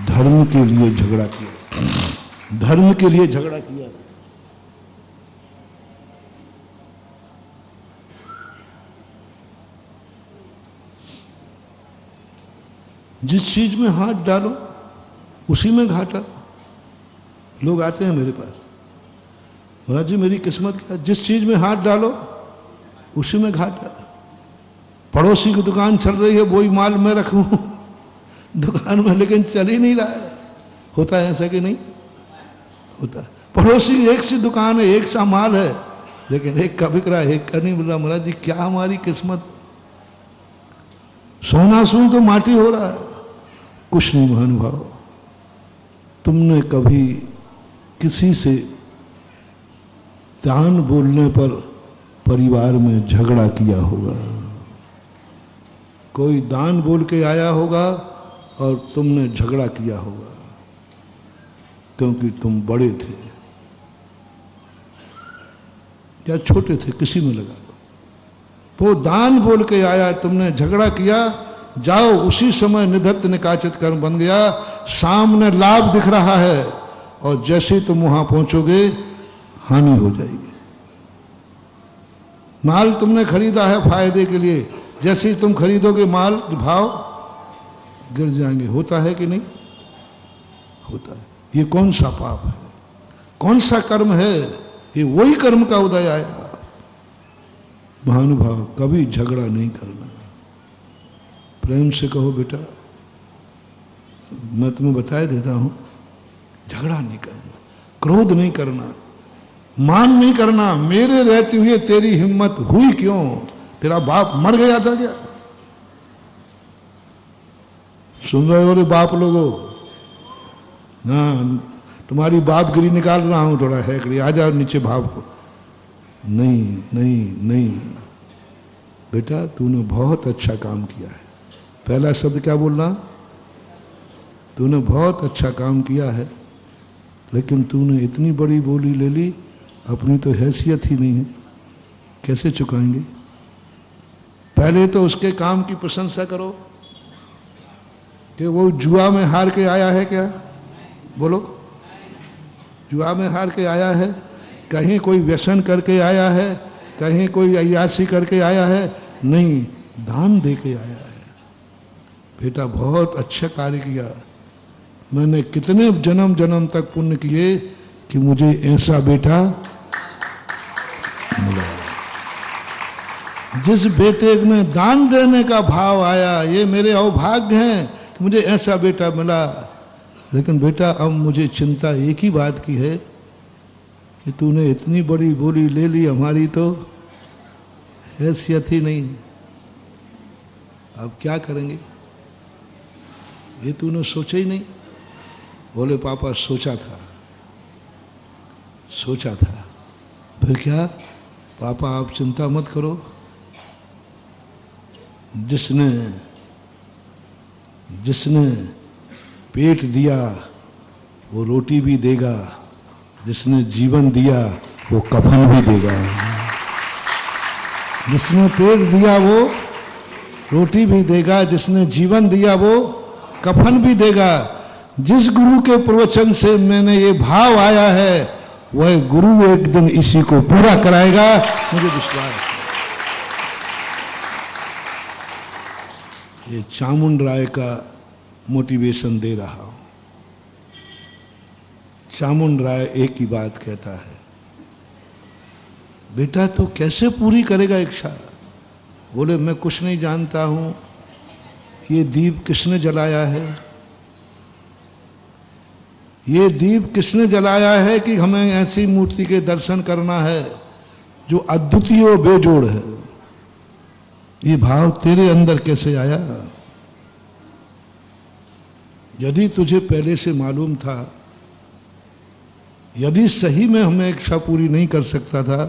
धर्म के लिए झगड़ा किया, धर्म के लिए झगड़ा किया। जिस चीज में हाथ डालो उसी में घाटा। लोग आते हैं मेरे पास, महाराज जी मेरी किस्मत क्या, जिस चीज में हाथ डालो उसी में घाटा। पड़ोसी की दुकान चल रही है, वही माल मैं रखूं दुकान में, लेकिन चल ही नहीं रहा है। होता है ऐसा कि नहीं होता? पड़ोसी एक सी दुकान है, एक सा माल है, लेकिन एक का बिक रहा है, एक का नहीं मिल रहा। महाराज जी क्या हमारी किस्मत, सोना सुन तो माटी हो रहा है। कुछ नहीं महानुभाव, तुमने कभी किसी से दान बोलने पर परिवार में झगड़ा किया होगा? कोई दान बोल के आया होगा और तुमने झगड़ा किया होगा, क्योंकि तुम बड़े थे या छोटे थे, किसी में लगा लो। वो दान बोल के आया, तुमने झगड़ा किया, जाओ उसी समय निधत्त निकाचित कर्म बन गया। सामने लाभ दिख रहा है और जैसे ही तुम वहां पहुंचोगे हानि हो जाएगी। माल तुमने खरीदा है फायदे के लिए, जैसे ही तुम खरीदोगे माल भाव गिर जाएंगे। होता है कि नहीं होता है? ये कौन सा पाप है, कौन सा कर्म है ये वही कर्म का उदय आया। महानुभाव, कभी झगड़ा नहीं करना। प्रेम से कहो बेटा, मैं तुम्हें बता देता हूं, झगड़ा नहीं करना, क्रोध नहीं करना, मान नहीं करना। मेरे रहते हुए तेरी हिम्मत हुई क्यों? तेरा बाप मर गया था क्या? सुन रहे हो रे बाप लोगों? हाँ, तुम्हारी बापगिरी निकाल रहा हूं, थोड़ा हैकड़ी आ जाओ नीचे भाव को। नहीं नहीं नहीं बेटा, तूने बहुत अच्छा काम किया है। पहला शब्द क्या बोलना? तूने बहुत अच्छा काम किया है, लेकिन तूने इतनी बड़ी बोली ले ली, अपनी तो हैसियत ही नहीं है, कैसे चुकाएंगे? पहले तो उसके काम की प्रशंसा करो कि वो जुआ में हार के आया है क्या? बोलो, जुआ में हार के आया है? कहीं कोई व्यसन करके आया है? कहीं कोई अय्यासी करके आया है? नहीं, दान दे के आया है। बेटा बहुत अच्छा कार्य किया। मैंने कितने जन्म जन्म तक पुण्य किए कि मुझे ऐसा बेटा मिला। जिस बेटे में दान देने का भाव आया, ये मेरे अवभाग्य हैं कि मुझे ऐसा बेटा मिला। लेकिन बेटा अब मुझे चिंता एक ही बात की है कि तूने इतनी बड़ी बोली ले ली, हमारी तो हैसियत ही नहीं। अब क्या करेंगे? ये तूने सोचा ही नहीं। बोले पापा सोचा था, सोचा था। फिर क्या? पापा आप चिंता मत करो, जिसने जिसने पेट दिया वो रोटी भी देगा, जिसने जीवन दिया वो कफन भी देगा। जिसने पेट दिया वो रोटी भी देगा, जिसने जीवन दिया वो कफन भी देगा। जिस गुरु के प्रवचन से मैंने ये भाव आया है, वह गुरु एक दिन इसी को पूरा कराएगा, मुझे विश्वास है। ये चामुंड राय का मोटिवेशन दे रहा हूं। चामुंड राय एक ही बात कहता है, बेटा तू कैसे पूरी करेगा इच्छा? बोले मैं कुछ नहीं जानता हूं, ये दीप किसने जलाया है? ये दीप किसने जलाया है कि हमें ऐसी मूर्ति के दर्शन करना है जो अद्वितीय और बेजोड़ है? ये भाव तेरे अंदर कैसे आया? यदि तुझे पहले से मालूम था, यदि सही में हमें इच्छा पूरी नहीं कर सकता था,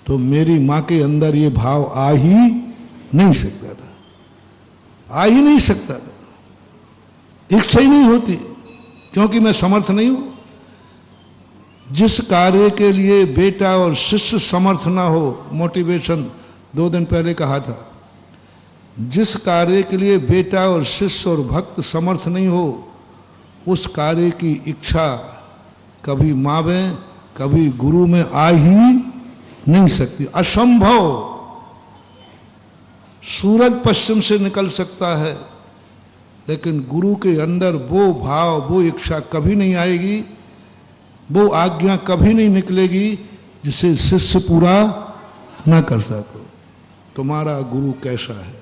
तो मेरी मां के अंदर ये भाव आ ही नहीं सकता था, आ ही नहीं सकता था। इच्छा ही नहीं होती, क्योंकि मैं समर्थ नहीं हूं। जिस कार्य के लिए बेटा और शिष्य समर्थ ना हो, मोटिवेशन 2 दिन पहले कहा था, जिस कार्य के लिए बेटा और शिष्य और भक्त समर्थ नहीं हो, उस कार्य की इच्छा कभी मां में कभी गुरु में आ ही नहीं सकती, असंभव। सूरज पश्चिम से निकल सकता है, लेकिन गुरु के अंदर वो भाव, वो इच्छा कभी नहीं आएगी, वो आज्ञा कभी नहीं निकलेगी जिसे शिष्य पूरा न कर सके। तुम्हारा गुरु कैसा है?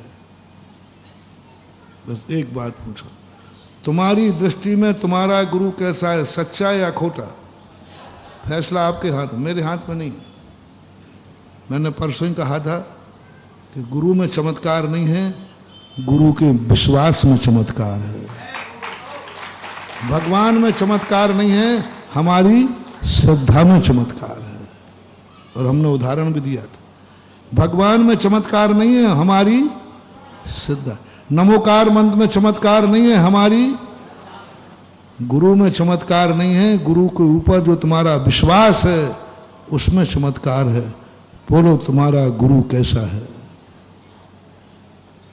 बस एक बात पूछो, तुम्हारी दृष्टि में तुम्हारा गुरु कैसा है? सच्चा या खोटा? फैसला आपके हाथ, मेरे हाथ में नहीं। मैंने परसों ही कहा था कि गुरु में चमत्कार नहीं है, गुरु के विश्वास में चमत्कार है। भगवान में चमत्कार नहीं है, हमारी श्रद्धा में चमत्कार है। और हमने उदाहरण भी दिया था। भगवान में चमत्कार नहीं है, हमारी श्रद्धा। नमोकार मंत्र में चमत्कार नहीं है, हमारी गुरु में चमत्कार नहीं है, गुरु के ऊपर जो तुम्हारा विश्वास है उसमें चमत्कार है। बोलो तुम्हारा गुरु कैसा है?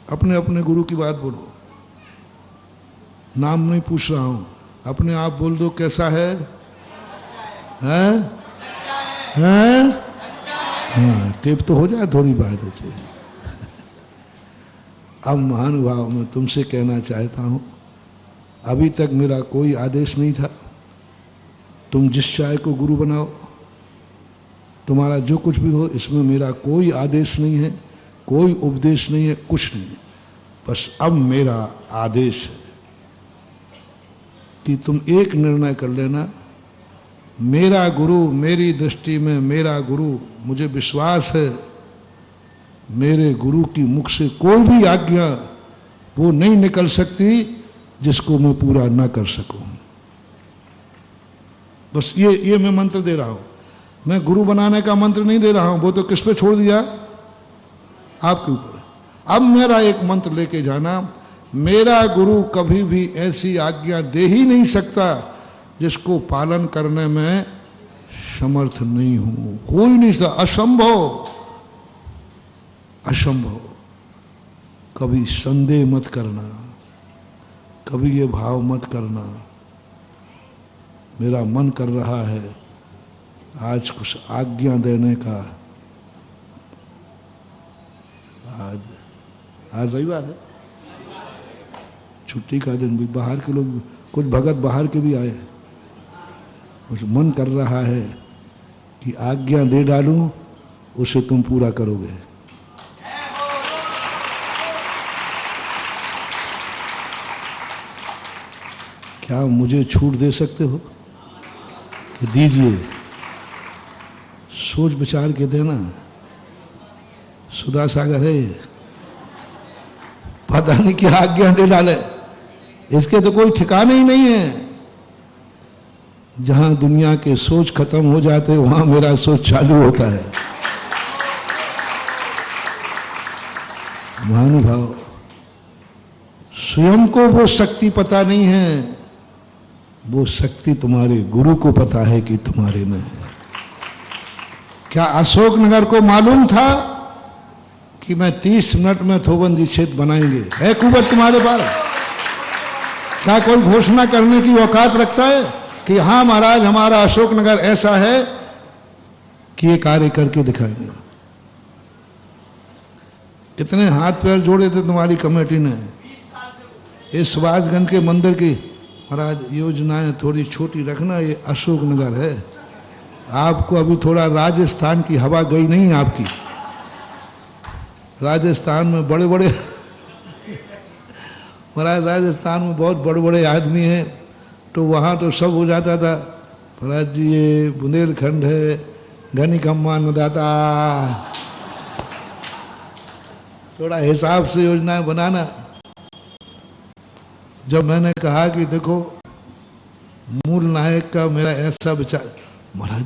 अपने अपने गुरु की बात बोलो, नाम नहीं पूछ रहा हूं, अपने आप बोल दो कैसा है? हैं? हैं? हाँ, टेप तो हो जाए, थोड़ी बात है। अब महानुभाव मैं तुमसे कहना चाहता हूं, अभी तक मेरा कोई आदेश नहीं था तुम जिस चाय को गुरु बनाओ, तुम्हारा जो कुछ भी हो इसमें मेरा कोई आदेश नहीं है, कोई उपदेश नहीं है, कुछ नहीं है। बस अब मेरा आदेश है कि तुम एक निर्णय कर लेना, मेरा गुरु, मेरी दृष्टि में मेरा गुरु, मुझे विश्वास है मेरे गुरु की मुख से कोई भी आज्ञा वो नहीं निकल सकती जिसको मैं पूरा ना कर सकूं। बस ये मैं मंत्र दे रहा हूं। मैं गुरु बनाने का मंत्र नहीं दे रहा हूं, वो तो किस पे छोड़ दिया, आपके ऊपर। अब मेरा एक मंत्र लेके जाना, मेरा गुरु कभी भी ऐसी आज्ञा दे ही नहीं सकता जिसको पालन करने में समर्थ नहीं हूं, कोई नहीं सकता, असंभव, असंभव। कभी संदेह मत करना, कभी ये भाव मत करना मेरा मन कर रहा है आज कुछ आज्ञा देने का। आज रविवार है, छुट्टी का दिन भी, बाहर के लोग, कुछ भगत बाहर के भी आए, कुछ मन कर रहा है कि आज्ञा दे डालूं, उसे तुम पूरा करोगे। क्या मुझे छूट दे सकते हो कि दीजिए? सोच विचार के देना। सुधा सागर है ये, पता नहीं क्या आज्ञा दे डाले, इसके तो कोई ठिकाने ही नहीं है। जहां दुनिया के सोच खत्म हो जाते वहां मेरा सोच चालू होता है। महानुभाव, स्वयं को वो शक्ति पता नहीं है, वो शक्ति तुम्हारे गुरु को पता है कि तुम्हारे में है। क्या अशोकनगर को मालूम था कि मैं 30 मिनट में थोबंदी क्षेत्र बनाएंगे? है कुवत तुम्हारे पास? क्या कोई घोषणा करने की औकात रखता है कि हाँ महाराज हमारा अशोकनगर ऐसा है कि ये कार्य करके दिखाएंगे? कितने हाथ पैर जोड़े थे तुम्हारी कमेटी ने। इस सुभाषगंज के मंदिर की महाराज योजनाएं थोड़ी छोटी रखना, ये अशोकनगर है। आपको अभी थोड़ा राजस्थान की हवा गई नहीं आपकी। राजस्थान में बड़े बड़े महाराज राजस्थान में बहुत बड़े बड़े आदमी हैं, तो वहाँ तो सब हो जाता था। महाराज जी ये बुंदेलखंड है, घनीकम्मा नदाता, थोड़ा हिसाब से योजनाएं बनाना। जब मैंने कहा कि देखो मूल नायक का मेरा ऐसा विचार, महाराज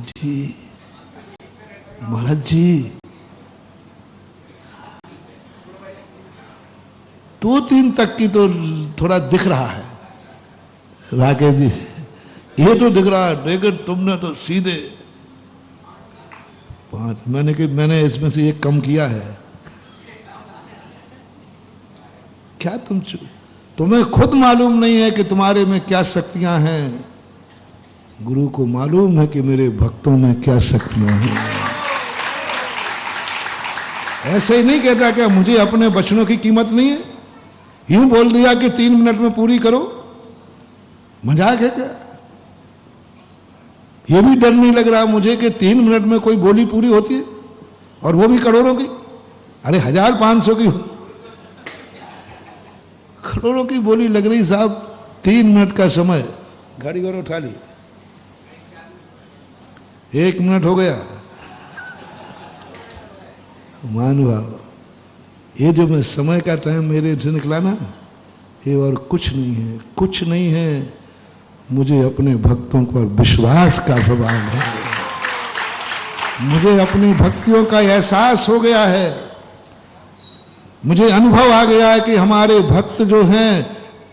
जी 2-3 तक की तो थोड़ा दिख रहा है राकेश जी, ये तो दिख रहा है, लेकिन तुमने तो सीधे 5। मैंने इसमें से एक कम किया है। क्या तुम्हें खुद मालूम नहीं है कि तुम्हारे में क्या शक्तियां हैं? गुरु को मालूम है कि मेरे भक्तों में क्या शक्तियां हैं। ऐसे ही नहीं कहता क्या मुझे अपने वचनों की कीमत नहीं है? यूं बोल दिया कि 3 मिनट में पूरी करो, मजाक है क्या? ये भी डर नहीं लग रहा मुझे कि 3 मिनट में कोई बोली पूरी होती है, और वो भी करोड़ों की? अरे 1500 की, करोड़ों की बोली लग रही साहब। 3 मिनट का समय, गाड़ी और उठा ली, 1 मिनट हो गया। महानुभाव, ये जो मैं समय का टाइम मेरे से निकला ना, ये और कुछ नहीं है, कुछ नहीं है। मुझे अपने भक्तों पर विश्वास का स्वभाव है, मुझे अपनी भक्तियों का एहसास हो गया है, मुझे अनुभव आ गया है कि हमारे भक्त जो हैं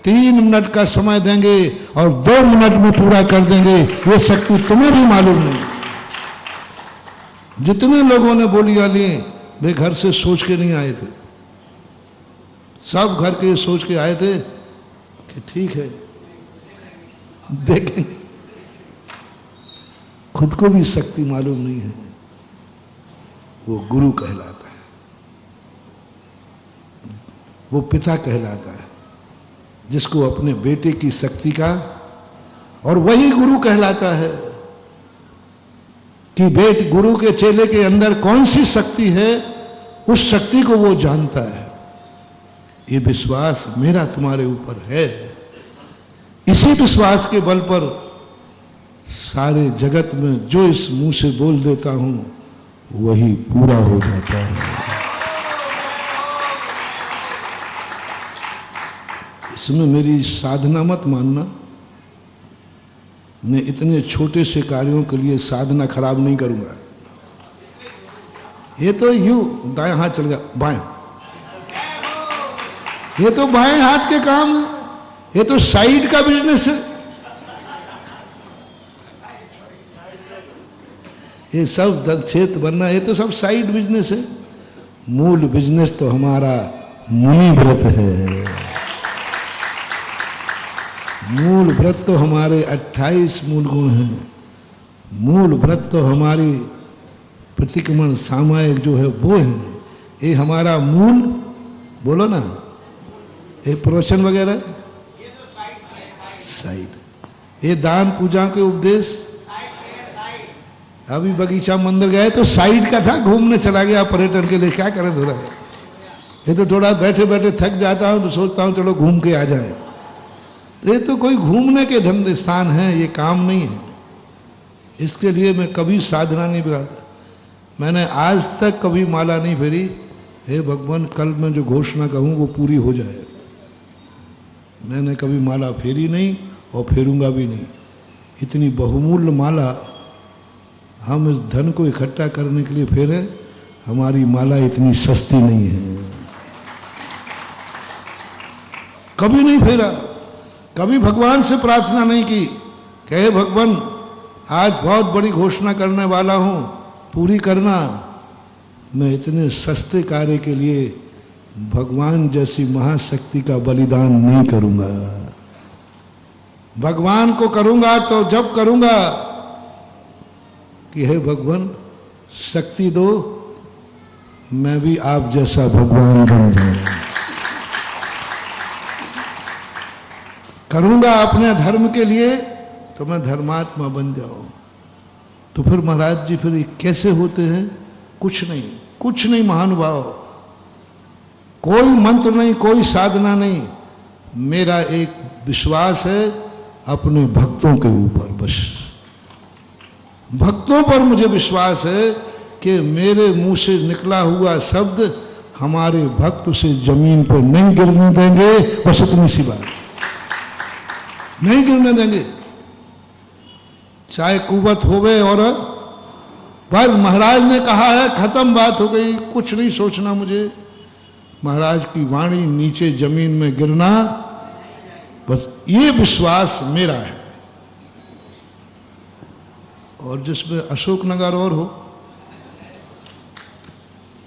3 मिनट का समय देंगे और 2 मिनट में पूरा कर देंगे। ये शक्ति तुम्हें भी मालूम नहीं। जितने लोगों ने बोलियां ली वे घर से सोच के नहीं आए थे, सब घर के सोच के आए थे कि ठीक है देखेंगे। खुद को भी शक्ति मालूम नहीं है, वो गुरु कहलाता है, वो पिता कहलाता है, जिसको अपने बेटे की शक्ति का, और वही गुरु कहलाता है। कि बेट गुरु के चेले के अंदर कौन सी शक्ति है, उस शक्ति को वो जानता है। ये विश्वास मेरा तुम्हारे ऊपर है। इसी विश्वास के बल पर सारे जगत में जो इस मुंह से बोल देता हूं वही पूरा हो जाता है। इसमें मेरी साधना मत मानना। मैं इतने छोटे से कार्यों के लिए साधना खराब नहीं करूंगा। ये तो यूं दाएं हाथ चल गया बाएं, ये तो बाएं हाथ के काम है, ये तो साइड का बिजनेस है। ये सब दक्षेत्र बनना, ये तो सब साइड बिजनेस है। मूल बिजनेस तो हमारा मुनि व्रत है। मूल व्रत तो हमारे 28 मूल गुण हैं। मूल व्रत तो हमारी प्रतिक्रमण सामायिक जो है वो है। ये हमारा मूल, बोलो ना, ये प्रवचन वगैरह साइड। ये दान पूजा के उपदेश, अभी बगीचा मंदिर गए तो साइड का था, घूमने चला गया पर्यटन के लिए। क्या करे हो रहा है, ये तो थोड़ा बैठे बैठे थक जाता हूं तो सोचता हूं चलो घूम के आ जाए। ये तो कोई घूमने के धंधे स्थान है, ये काम नहीं है। इसके लिए मैं कभी साधना नहीं बिगाड़ता। मैंने आज तक कभी माला नहीं फेरी। हे भगवान, कल मैं जो घोषणा कहूँ वो पूरी हो जाए। मैंने कभी माला फेरी नहीं और फेरूंगा भी नहीं। इतनी बहुमूल्य माला हम इस धन को इकट्ठा करने के लिए फेरे। हमारी माला इतनी सस्ती नहीं है। कभी नहीं फेरा, कभी भगवान से प्रार्थना नहीं की कि हे भगवान, आज बहुत बड़ी घोषणा करने वाला हूं, पूरी करना। मैं इतने सस्ते कार्य के लिए भगवान जैसी महाशक्ति का बलिदान नहीं करूंगा। भगवान को करूंगा तो जब करूंगा कि हे भगवान शक्ति दो, मैं भी आप जैसा भगवान बन जाऊं। करूंगा अपने धर्म के लिए तो मैं धर्मात्मा बन जाऊं। तो फिर महाराज जी फिर कैसे होते हैं? कुछ नहीं, कुछ नहीं महानुभाव। कोई मंत्र नहीं, कोई साधना नहीं। मेरा एक विश्वास है अपने भक्तों के ऊपर। बस भक्तों पर मुझे विश्वास है कि मेरे मुंह से निकला हुआ शब्द हमारे भक्त उसे जमीन पर नहीं गिरने देंगे। बस इतनी सी बात, नहीं गिरने देंगे, चाहे कुवत होवे। और पर महाराज ने कहा है, खत्म, बात हो गई, कुछ नहीं सोचना मुझे। महाराज की वाणी नीचे जमीन में गिरना, बस ये विश्वास मेरा है। और जिसमें अशोकनगर और हो,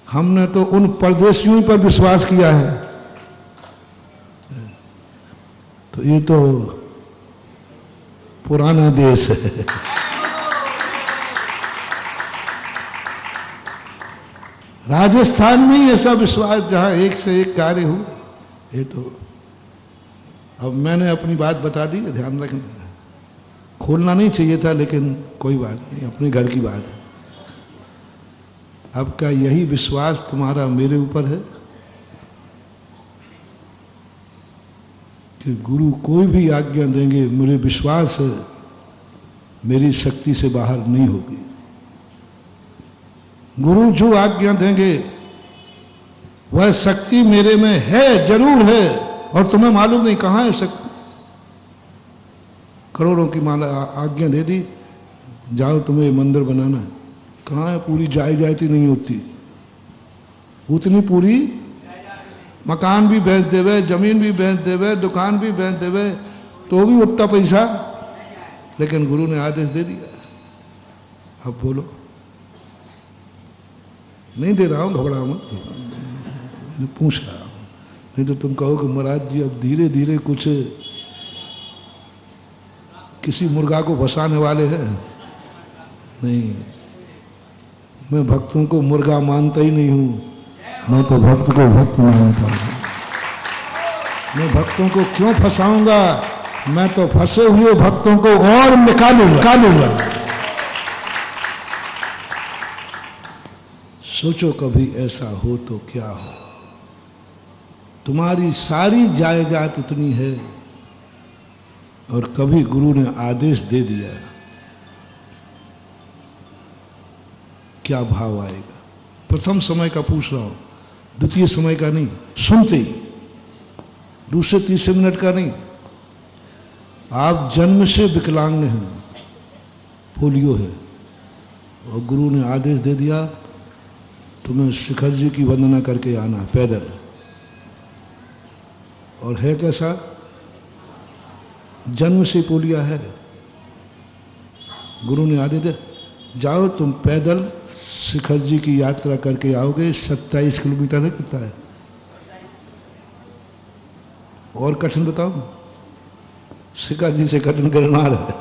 हमने तो उन परदेशियों पर विश्वास किया है। तो ये तो पुराना देश है। राजस्थान में ही ऐसा विश्वास जहां एक से एक कार्य हुए। ये तो अब मैंने अपनी बात बता दी, ध्यान रखना। खोलना नहीं चाहिए था, लेकिन कोई बात नहीं, अपने घर की बात है। अब क्या यही विश्वास तुम्हारा मेरे ऊपर है कि गुरु कोई भी आज्ञा देंगे, मुझे विश्वास है मेरी शक्ति से बाहर नहीं होगी। गुरु जो आज्ञा देंगे वह शक्ति मेरे में है, जरूर है। और तुम्हें मालूम नहीं कहाँ है शक्ति। करोड़ों की माला आज्ञा दे दी, जाओ तुम्हें मंदिर बनाना है। कहाँ है? पूरी जायती नहीं होती उतनी। पूरी मकान भी बेच देवे, जमीन भी बेच देवे, दुकान भी बेच देवे, तो भी उतना पैसा। लेकिन गुरु ने आदेश दे दिया। अब बोलो, नहीं दे रहा हूं, घबराओ मत, पूछ रहा हूं। नहीं तो तुम कहो कि महाराज जी अब धीरे धीरे कुछ किसी मुर्गा को फंसाने वाले हैं। नहीं, मैं भक्तों को मुर्गा मानता ही नहीं हूं। मैं तो भक्त को भक्त मानता हूं। मैं भक्तों को क्यों फंसाऊंगा? मैं तो फंसे हुए भक्तों को और निकालूंगा। सोचो कभी ऐसा हो तो क्या हो। तुम्हारी सारी जायदाद उतनी है और कभी गुरु ने आदेश दे दिया, क्या भाव आएगा? प्रथम समय का पूछ रहा हूं, द्वितीय समय का नहीं, सुनते ही, दूसरे तीसरे मिनट का नहीं। आप जन्म से विकलांग हैं, पोलियो है, और गुरु ने आदेश दे दिया तुम्हें शिखर जी की वंदना करके आना पैदल। और है कैसा? जन्म से पोलिया है। गुरु ने आदेश दे, जाओ तुम पैदल शिखर जी की यात्रा करके आओगे। 27 किलोमीटर है, कितना है? और कठिन बताओ? शिखर जी से कठिन गिरनार है,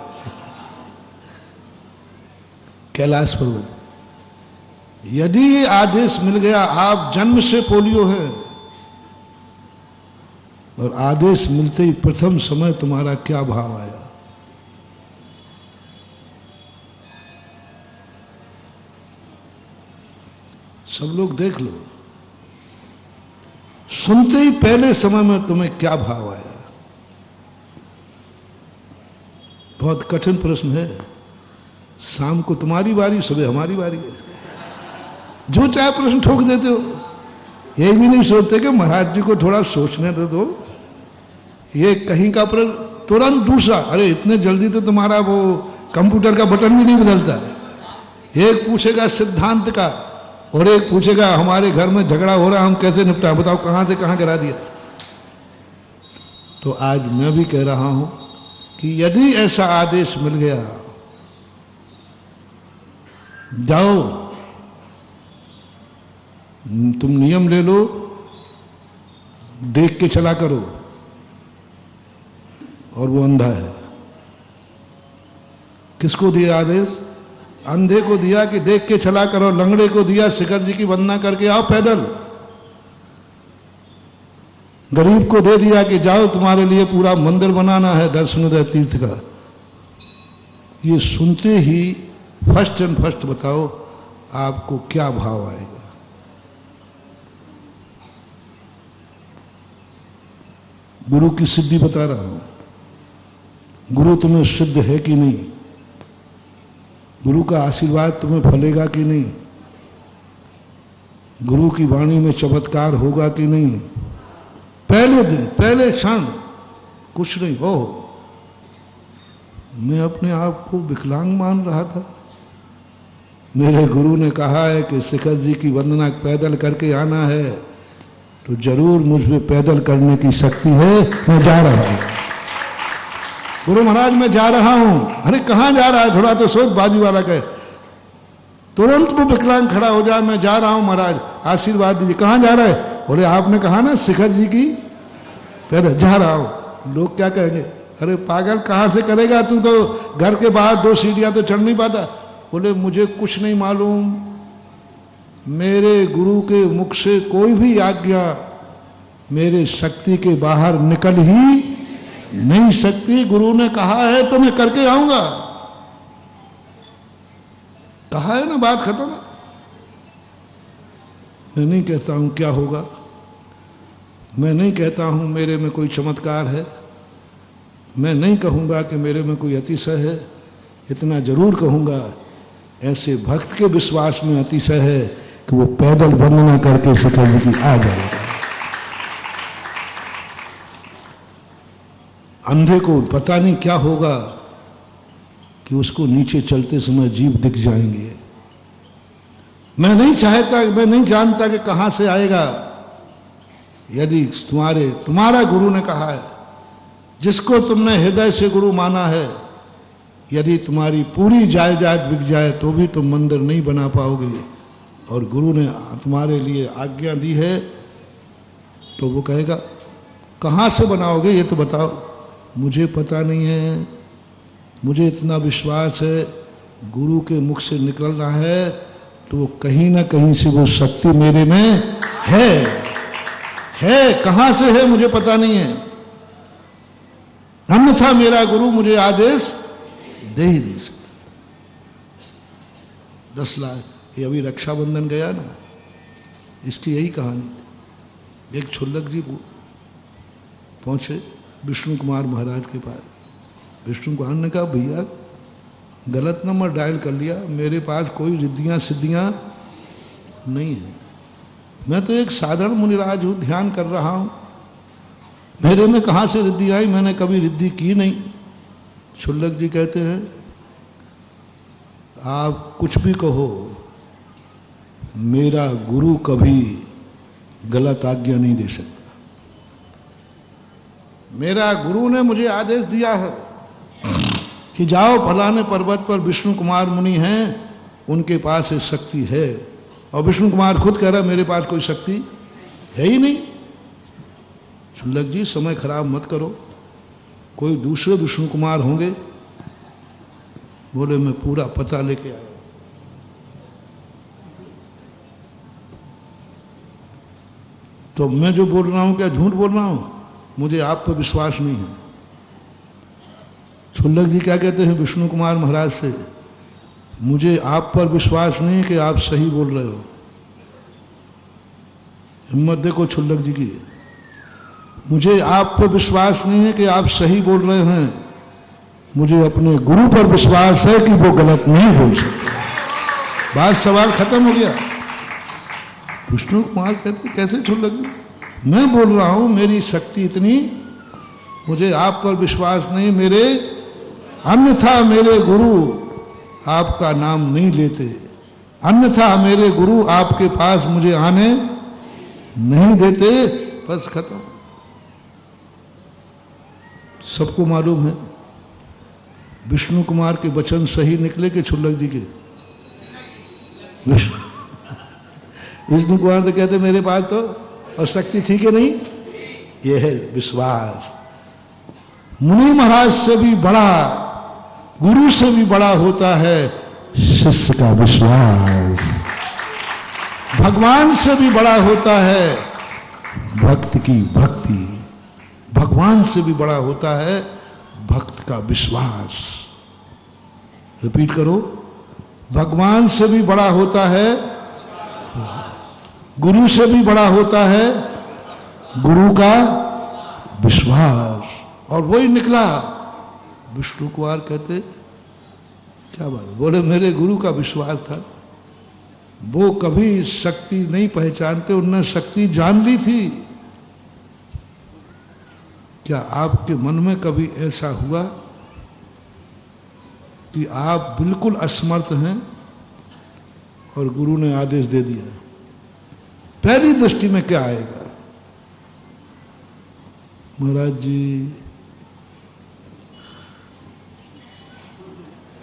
कैलाश पर्वत। यदि ये आदेश मिल गया, आप जन्म से पोलियो है, और आदेश मिलते ही प्रथम समय तुम्हारा क्या भाव आया? सब लोग देख लो, सुनते ही पहले समय में तुम्हें क्या भाव आया? बहुत कठिन प्रश्न है। शाम को तुम्हारी बारी, सुबह हमारी बारी है। जो चाहे प्रश्न ठोक देते हो, ये भी नहीं सोचते कि महाराज जी को थोड़ा सोचने दो। ये कहीं का प्रश्न तुरंत दूसरा, अरे इतने जल्दी तो तुम्हारा वो कंप्यूटर का बटन भी नहीं बदलता। एक पूछेगा सिद्धांत का और एक पूछेगा हमारे घर में झगड़ा हो रहा है, हम कैसे निपटा, बताओ कहां से कहां गिरा दिया। तो आज मैं भी कह रहा हूं कि यदि ऐसा आदेश मिल गया, जाओ तुम नियम ले लो, देख के चला करो। और वो अंधा है। किसको दिया आदेश? अंधे को दिया कि देख के चला करो। लंगड़े को दिया शिखर जी की वंदना करके आओ पैदल। गरीब को दे दिया कि जाओ तुम्हारे लिए पूरा मंदिर बनाना है दर्शनोदय तीर्थ का। ये सुनते ही फर्स्ट एंड फर्स्ट बताओ आपको क्या भाव आएगा? गुरु की सिद्धि बता रहा हूं। गुरु तुम्हें सिद्ध है कि नहीं? गुरु का आशीर्वाद तुम्हें फलेगा कि नहीं? गुरु की वाणी में चमत्कार होगा कि नहीं? पहले दिन, पहले क्षण कुछ नहीं हो। मैं अपने आप को विकलांग मान रहा था। मेरे गुरु ने कहा है कि शिखर जी की वंदना पैदल करके आना है, तो जरूर मुझ में पैदल करने की शक्ति है। मैं जा रहा हूं। गुरु महाराज मैं जा रहा हूं। अरे कहां जा रहा है? थोड़ा तो सोच। बाजू वाला कहे, तुरंत वो विकलांग खड़ा हो जाए, मैं जा रहा हूं महाराज आशीर्वाद दीजिए। कहां जा रहा है? बोले आपने कहा ना शिखर जी की पैदल। जा रहा हूं। लोग क्या कहेंगे? अरे पागल कहां से करेगा तू, तो घर के बाहर 2 सीढ़ियां तो चढ़ नहीं पाता। बोले मुझे कुछ नहीं मालूम, मेरे गुरु के मुख से कोई भी आज्ञा मेरे शक्ति के बाहर निकल ही नहीं सकती। गुरु ने कहा है तो मैं करके आऊंगा। कहा है ना, बात खत्म है। मैं नहीं कहता हूं क्या होगा, मैं नहीं कहता हूं मेरे में कोई चमत्कार है, मैं नहीं कहूंगा कि मेरे में कोई अतिशय है। इतना जरूर कहूंगा, ऐसे भक्त के विश्वास में अतिशय है कि वो पैदल वंदना करके शिखर जी की आ जाएगा। अंधे को पता नहीं क्या होगा कि उसको नीचे चलते समय जीव दिख जाएंगे। मैं नहीं जानता कि कहां से आएगा। यदि तुम्हारा गुरु ने कहा है, जिसको तुमने हृदय से गुरु माना है, यदि तुम्हारी पूरी जायदाद बिक जाए तो भी तुम मंदिर नहीं बना पाओगे, और गुरु ने तुम्हारे लिए आज्ञा दी है, तो वो कहेगा कहां से बनाओगे ये तो बताओ। मुझे पता नहीं है, मुझे इतना विश्वास है गुरु के मुख से निकल रहा है, तो वो कहीं ना कहीं से वो शक्ति मेरे में है। कहां से है मुझे पता नहीं है, अन्यथा मेरा गुरु मुझे आदेश दे ही नहीं सकता। 10 लाख, ये अभी रक्षाबंधन गया ना, इसकी यही कहानी थी। एक छुल्लक जी पहुंचे विष्णु कुमार महाराज के पास। विष्णु कुमार ने कहा, भैया गलत नंबर डायल कर लिया, मेरे पास कोई रिद्धियां सिद्धियां नहीं है, मैं तो एक साधारण मुनिराज हूं, ध्यान कर रहा हूं, मेरे में कहां से रिद्धि आई, मैंने कभी रिद्धि की नहीं। छुल्लक जी कहते हैं, आप कुछ भी कहो, मेरा गुरु कभी गलत आज्ञा नहीं दे सकता। मेरा गुरु ने मुझे आदेश दिया है कि जाओ फलाने पर्वत पर विष्णु कुमार मुनि हैं, उनके पास ये शक्ति है। और विष्णु कुमार खुद कह रहा है मेरे पास कोई शक्ति है ही नहीं। छुल्लक जी समय खराब मत करो, कोई दूसरे विष्णु कुमार होंगे। बोले मैं पूरा पता लेके आया। तो मैं जो बोल रहा हूं क्या झूठ बोल रहा हूं? मुझे आप पर विश्वास नहीं है। छुल्लक जी क्या कहते हैं विष्णु कुमार महाराज से, मुझे आप पर विश्वास नहीं कि आप सही बोल रहे हो। हिम्मत देखो छुल्लक जी की, मुझे आप पर विश्वास नहीं है कि आप सही बोल रहे हैं, मुझे अपने गुरु पर विश्वास है कि वो गलत नहीं बोल सकते। बात सवाल खत्म हो गया। विष्णु कुमार कहते कैसे छुल्लक जी, मैं बोल रहा हूं मेरी शक्ति इतनी, मुझे आप पर विश्वास नहीं, मेरे अन्यथा मेरे गुरु आपका नाम नहीं लेते, अन्यथा मेरे गुरु आपके पास मुझे आने नहीं देते। बस खत्म। सबको मालूम है विष्णु कुमार के वचन सही निकले कि छुल्लक जी के? विष्णु कुमार तो कहते मेरे पास तो और शक्ति थी कि नहीं। यह है विश्वास। मुनि महाराज से भी बड़ा, गुरु से भी बड़ा होता है शिष्य का विश्वास। भगवान से भी बड़ा होता है भक्त की भक्ति। भगवान से भी बड़ा होता है भक्त का विश्वास। रिपीट करो, भगवान से भी बड़ा होता है, गुरु से भी बड़ा होता है गुरु का विश्वास। और वही निकला। विष्णु कुमार कहते क्या बात, बोले मेरे गुरु का विश्वास था, वो कभी शक्ति नहीं पहचानते, उन्होंने शक्ति जान ली थी। क्या आपके मन में कभी ऐसा हुआ कि आप बिल्कुल असमर्थ हैं और गुरु ने आदेश दे दिया? पहली दृष्टि में क्या आएगा? महाराज जी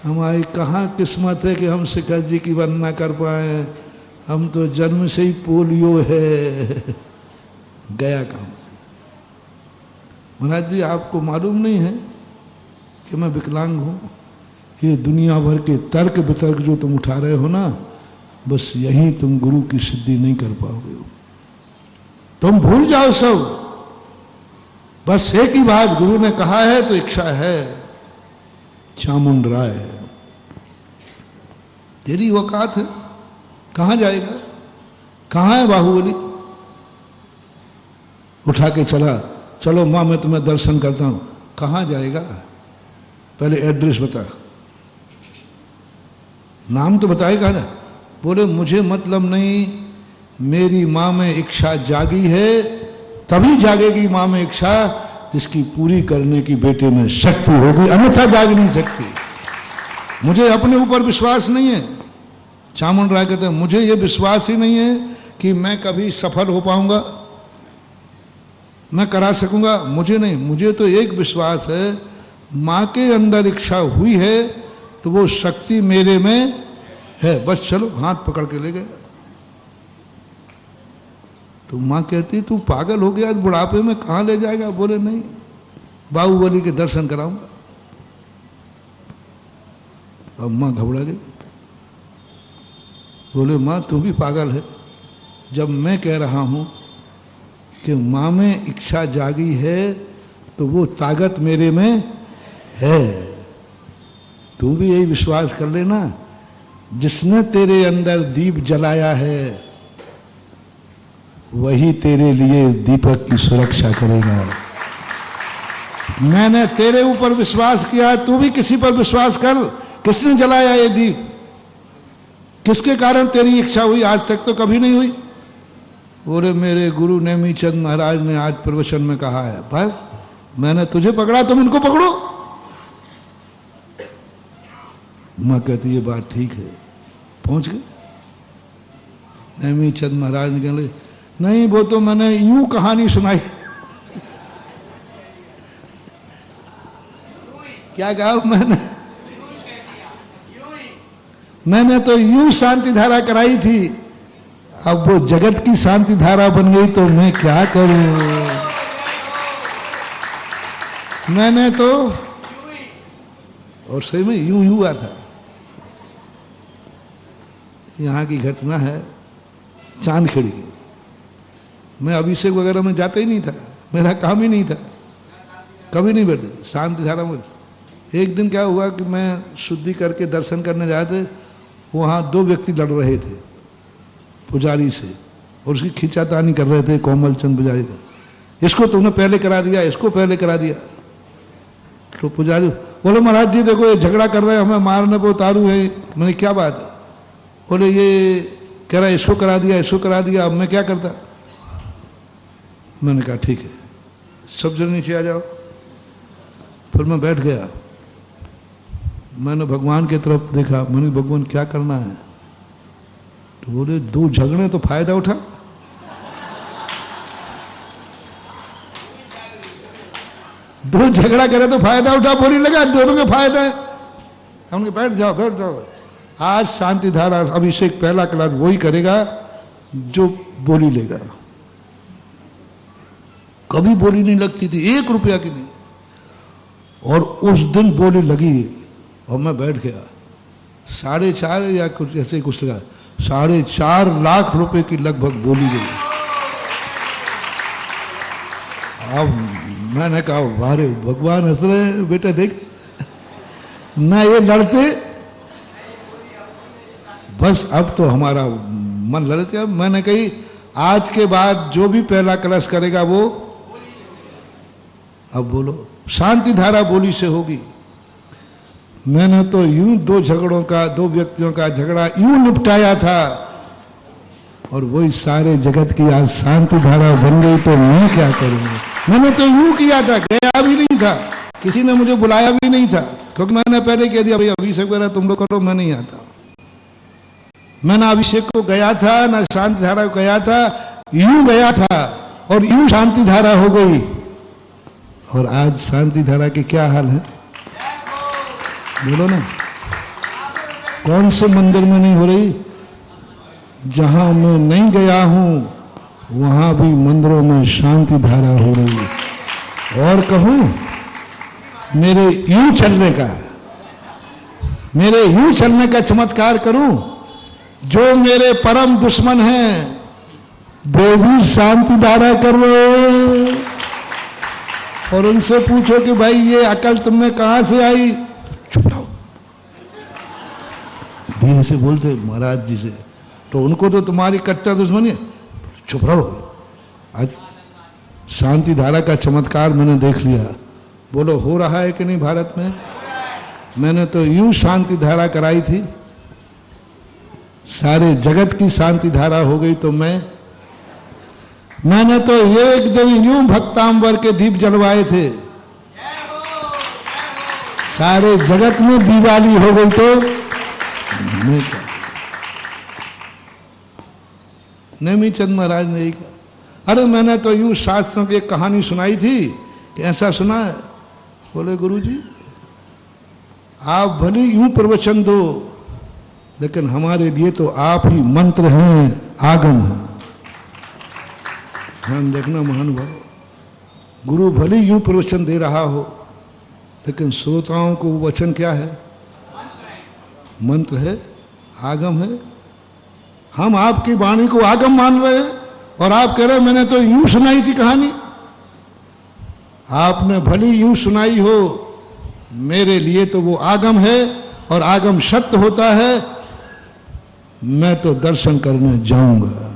हमारी कहाँ किस्मत है कि हम शिखर जी की वंदना कर पाए, हम तो जन्म से ही पोलियो है। गया काम से। महाराज जी आपको मालूम नहीं है कि मैं विकलांग हूं? ये दुनिया भर के तर्क वितर्क जो तुम उठा रहे हो ना, बस यही तुम गुरु की सिद्धि नहीं कर पाओगे। तुम भूल जाओ सब, बस एक ही बात, गुरु ने कहा है तो इच्छा है। चामुंड राय तेरी औकात है, कहां जाएगा? कहां है बाहुबली? उठा के चला, चलो मां मैं तुम्हें दर्शन करता हूं। कहां जाएगा? पहले एड्रेस बता, नाम तो बताएगा ना। बोले मुझे मतलब नहीं, मेरी मां में इच्छा जागी है, तभी जागेगी मां में इच्छा जिसकी पूरी करने की बेटे में शक्ति होगी, अन्यथा जाग नहीं सकती। मुझे अपने ऊपर विश्वास नहीं है। चामुंड राय कहते हैं मुझे ये विश्वास ही नहीं है कि मैं कभी सफल हो पाऊंगा, मैं करा सकूंगा। मुझे नहीं, मुझे तो एक विश्वास है, मां के अंदर इच्छा हुई है तो वो शक्ति मेरे में है। बस चलो, हाथ पकड़ के ले गए। तो मां कहती तू पागल हो गया, आज बुढ़ापे में कहां ले जाएगा? बोले नहीं, बाहुबली के दर्शन कराऊंगा। अब मां घबरा गई। बोले मां तू भी पागल है, जब मैं कह रहा हूं कि मां में इच्छा जागी है तो वो ताकत मेरे में है। तू भी यही विश्वास कर लेना, जिसने तेरे अंदर दीप जलाया है वही तेरे लिए दीपक की सुरक्षा करेगा। मैंने तेरे ऊपर विश्वास किया, तू भी किसी पर विश्वास कर। किसने जलाया ये दीप? किसके कारण तेरी इच्छा हुई? आज तक तो कभी नहीं हुई। बोले मेरे गुरु नेमीचंद महाराज ने आज प्रवचन में कहा है, बस मैंने तुझे पकड़ा, तुम इनको पकड़ो। मैं कहती ये बात ठीक है। पहुंच गए। नेमीचंद महाराज ने कहले नहीं, वो तो मैंने यूं कहानी सुनाई। क्या कहा? मैंने तो यूं शांति धारा कराई थी, अब वो जगत की शांति धारा बन गई तो मैं क्या करूं? मैंने तो, और सही में यूं हुआ था। यहाँ की घटना है चांदखेड़ी की। मैं अभिषेक वगैरह में जाता ही नहीं था, मेरा काम ही नहीं था, कभी नहीं बैठे शांति धारा में। एक दिन क्या हुआ कि मैं शुद्धि करके दर्शन करने जा रहे थे, वहाँ दो व्यक्ति लड़ रहे थे पुजारी से, और उसकी खींचातानी कर रहे थे कोमल चंद पुजारी का। इसको तुमने पहले करा दिया, इसको पहले करा दिया। तो पुजारी बोले महाराज जी देखो ये झगड़ा कर रहे हैं, हमें मारने पर उतारू है। मैंने क्या बात है? बोले ये कह रहा है इसको करा दिया, इसको करा दिया, अब मैं क्या करता? मैंने कहा ठीक है, सब जन नीचे आ जाओ। फिर मैं बैठ गया। मैंने भगवान की तरफ देखा। मैंने भगवान क्या करना है? तो बोले दो झगड़े तो फायदा उठा। दो झगड़ा करे तो फायदा उठा। बोली लगा दोनों में फायदा है। हमने बैठ जाओ बैठ जाओ। आज शांति धारा अभिषेक पहला क्लास वही करेगा जो बोली लेगा। कभी बोली नहीं लगती थी, 1 रुपया की नहीं। और उस दिन बोली लगी और मैं बैठ गया। 4.5 या कुछ ऐसे कुछ लगा, 4.5 लाख रुपए की लगभग बोली गई। अब मैंने कहा वारे भगवान हंस रहे हैं बेटा, देख ना ये लड़ते, बस अब तो हमारा मन लड़ते। अब मैंने कही आज के बाद जो भी पहला कलश करेगा वो, अब बोलो शांति धारा बोली से होगी। मैंने तो यूं दो झगड़ों का, दो व्यक्तियों का झगड़ा यूं निपटाया था, और वही सारे जगत की आज शांति धारा बन गई तो मैं क्या करूंगा? मैंने तो यूं किया था, गया भी नहीं था, किसी ने मुझे बुलाया भी नहीं था, क्योंकि मैंने पहले कह दिया भाई अभिषेक वगैरह तुम लोग करो, मैं नहीं आता। मैं ना अभिषेक को गया था ना शांति धारा को गया था, यूं गया था और यूं शांति धारा हो गई। और आज शांति धारा के क्या हाल है बोलो ना? कौन से मंदिर में नहीं हो रही? जहां मैं नहीं गया हूं वहां भी मंदिरों में शांति धारा हो रही। और कहूं मेरे यूं चलने का, मेरे यूं चलने का चमत्कार करूं, जो मेरे परम दुश्मन हैं वे भी शांति धारा कर रहे हैं। और उनसे पूछो कि भाई ये अकल तुम में कहां से आई? चुप रहो, धीरे से बोलते महाराज जी से, तो उनको तो तुम्हारी कट्टर दुश्मनी है, चुप रहो। आज शांति धारा का चमत्कार मैंने देख लिया। बोलो हो रहा है कि नहीं भारत में? मैंने तो यूं शांति धारा कराई थी, सारे जगत की शांति धारा हो गई तो मैंने तो एक दिन यूं भक्तांबर के दीप जलवाए थे, सारे जगत में दिवाली हो गई तो मैं क्या? नेमीचंद महाराज ने कहा अरे मैंने तो यूं शास्त्रों की एक कहानी सुनाई थी कि ऐसा सुना है। बोले गुरुजी आप भले यूं प्रवचन दो, लेकिन हमारे लिए तो आप ही मंत्र हैं, आगम हैं। ध्यान देखना महानुभाव, गुरु भले यूं प्रवचन दे रहा हो, लेकिन श्रोताओं को वचन क्या है? मंत्र है, आगम है। हम आपकी वाणी को आगम मान रहे हैं और आप कह रहे हैं मैंने तो यूं सुनाई थी कहानी। आपने भली यूं सुनाई हो, मेरे लिए तो वो आगम है और आगम सत्य होता है। मैं तो दर्शन करने जाऊंगा।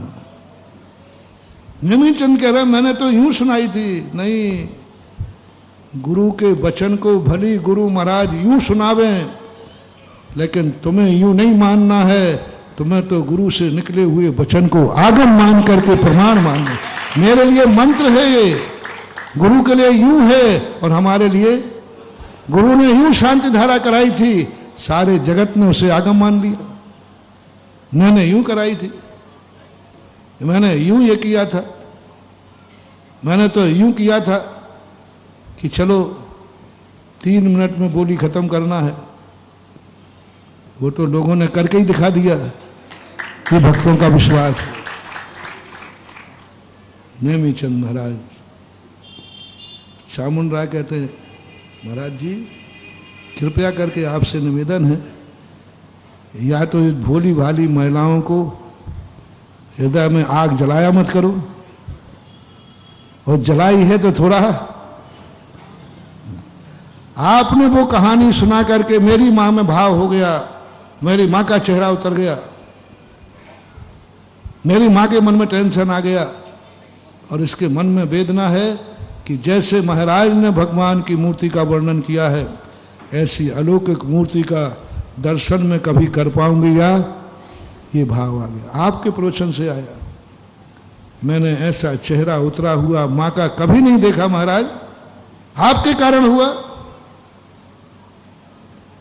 नेमीचंद कह रहे मैंने तो यूं सुनाई थी। नहीं, गुरु के वचन को भली गुरु महाराज यूं सुनावे, लेकिन तुम्हें यूं नहीं मानना है। तुम्हें तो गुरु से निकले हुए वचन को आगम मान करके प्रमाण मानना। मेरे लिए मंत्र है ये, गुरु के लिए यूं है, और हमारे लिए गुरु ने यूं शांति धारा कराई थी, सारे जगत ने उसे आगम मान लिया। मैंने यूं कराई थी, मैंने यूं ये किया था, मैंने तो यूं किया था कि चलो 3 मिनट में बोली खत्म करना है। वो तो लोगों ने करके ही दिखा दिया कि भक्तों का विश्वास है। नेमीचंद महाराज, चामुंड राय कहते हैं, महाराज जी कृपया करके आपसे निवेदन है, या तो इस भोली भाली महिलाओं को हृदय में आग जलाया मत करो, और जलाई है तो थोड़ा आपने वो कहानी सुना करके मेरी मां में भाव हो गया, मेरी मां का चेहरा उतर गया, मेरी मां के मन में टेंशन आ गया, और इसके मन में वेदना है कि जैसे महाराज ने भगवान की मूर्ति का वर्णन किया है, ऐसी अलौकिक मूर्ति का दर्शन में कभी कर पाऊंगी या, ये भाव आ गया। आपके प्रवचन से आया, मैंने ऐसा चेहरा उतरा हुआ मां का कभी नहीं देखा महाराज, आपके कारण हुआ।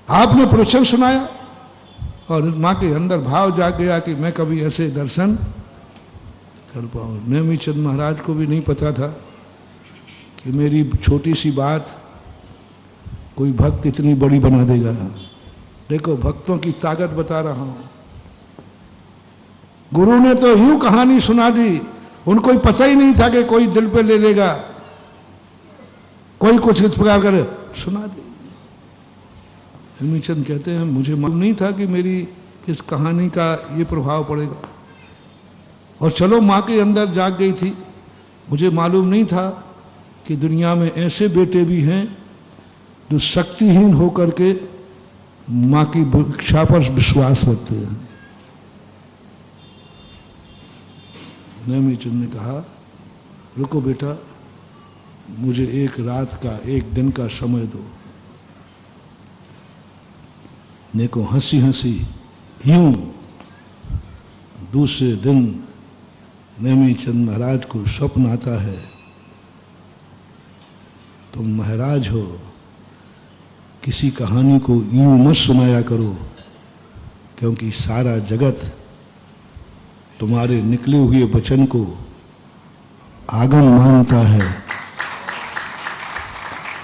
आपने प्रवचन सुनाया और मां के अंदर भाव जाग गया कि मैं कभी ऐसे दर्शन कर पाऊं। नेमीचंद महाराज को भी नहीं पता था कि मेरी छोटी सी बात कोई भक्त इतनी बड़ी बना देगा। देखो भक्तों की ताकत बता रहा हूं। गुरु ने तो यूं कहानी सुना दी, उनको ही पता ही नहीं था कि कोई दिल पे ले लेगा, कोई कुछ इस प्रकार कर सुना दी। नेमीचंद कहते हैं मुझे मालूम नहीं था कि मेरी इस कहानी का ये प्रभाव पड़ेगा, और चलो माँ के अंदर जाग गई थी। मुझे मालूम नहीं था कि दुनिया में ऐसे बेटे भी हैं जो शक्तिहीन होकर के माँ की इच्छा पर विश्वास रखते हैं। नेमीचंद ने कहा रुको बेटा, मुझे एक रात का, एक दिन का समय दो। देखो हंसी हंसी यूं दूसरे दिन नेमीचंद महाराज को स्वप्न आता है, तुम महाराज हो, किसी कहानी को यूं मत सुनाया करो, क्योंकि सारा जगत तुम्हारे निकले हुए वचन को आगम मानता है।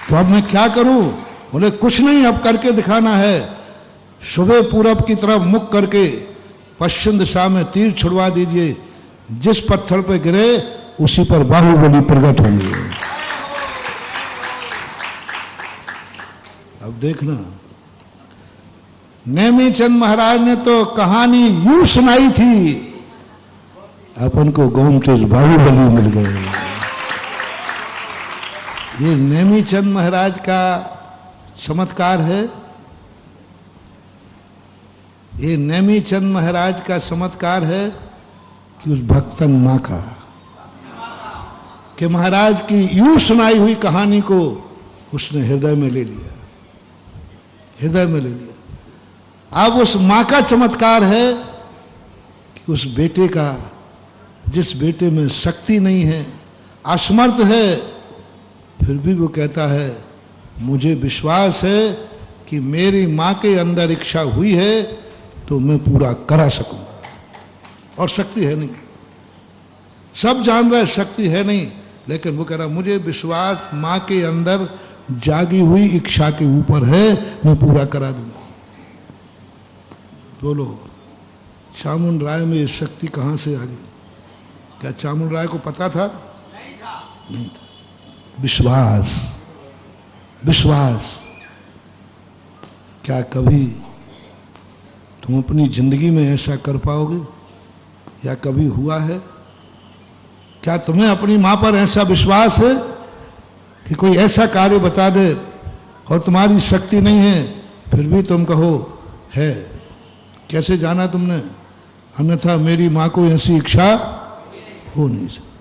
तो अब मैं क्या करूं? बोले कुछ नहीं, अब करके दिखाना है। सुबह पूरब की तरफ मुख करके पश्चिम दिशा में तीर छुड़वा दीजिए, जिस पत्थर पे गिरे उसी पर बाहुबली प्रकट होंगे। अब देखना, नेमीचंद महाराज ने तो कहानी यूं सुनाई थी, अपन को गोमटेज बाहुबली मिल गए। ये नेमीचंद महाराज का चमत्कार है। ये नेमीचंद महाराज का चमत्कार है कि उस भक्तन मां का, कि महाराज की यूं सुनाई हुई कहानी को उसने हृदय में ले लिया, हृदय में ले लिया। अब उस मां का चमत्कार है कि उस बेटे का, जिस बेटे में शक्ति नहीं है, असमर्थ है, फिर भी वो कहता है मुझे विश्वास है कि मेरी मां के अंदर इच्छा हुई है तो मैं पूरा करा सकूंगा। और शक्ति है नहीं, सब जान रहे शक्ति है नहीं, लेकिन वो कह रहा मुझे विश्वास मां के अंदर जागी हुई इच्छा के ऊपर है, मैं पूरा करा दूंगा। बोलो चामुंड राय में ये शक्ति कहां से आ गई? क्या चामुंड राय को पता था? नहीं था। विश्वास, विश्वास। क्या कभी तुम अपनी जिंदगी में ऐसा कर पाओगे, या कभी हुआ है? क्या तुम्हें अपनी मां पर ऐसा विश्वास है कि कोई ऐसा कार्य बता दे और तुम्हारी शक्ति नहीं है फिर भी तुम कहो है? कैसे जाना तुमने? अन्यथा मेरी मां को ऐसी इच्छा हो नहीं सकती।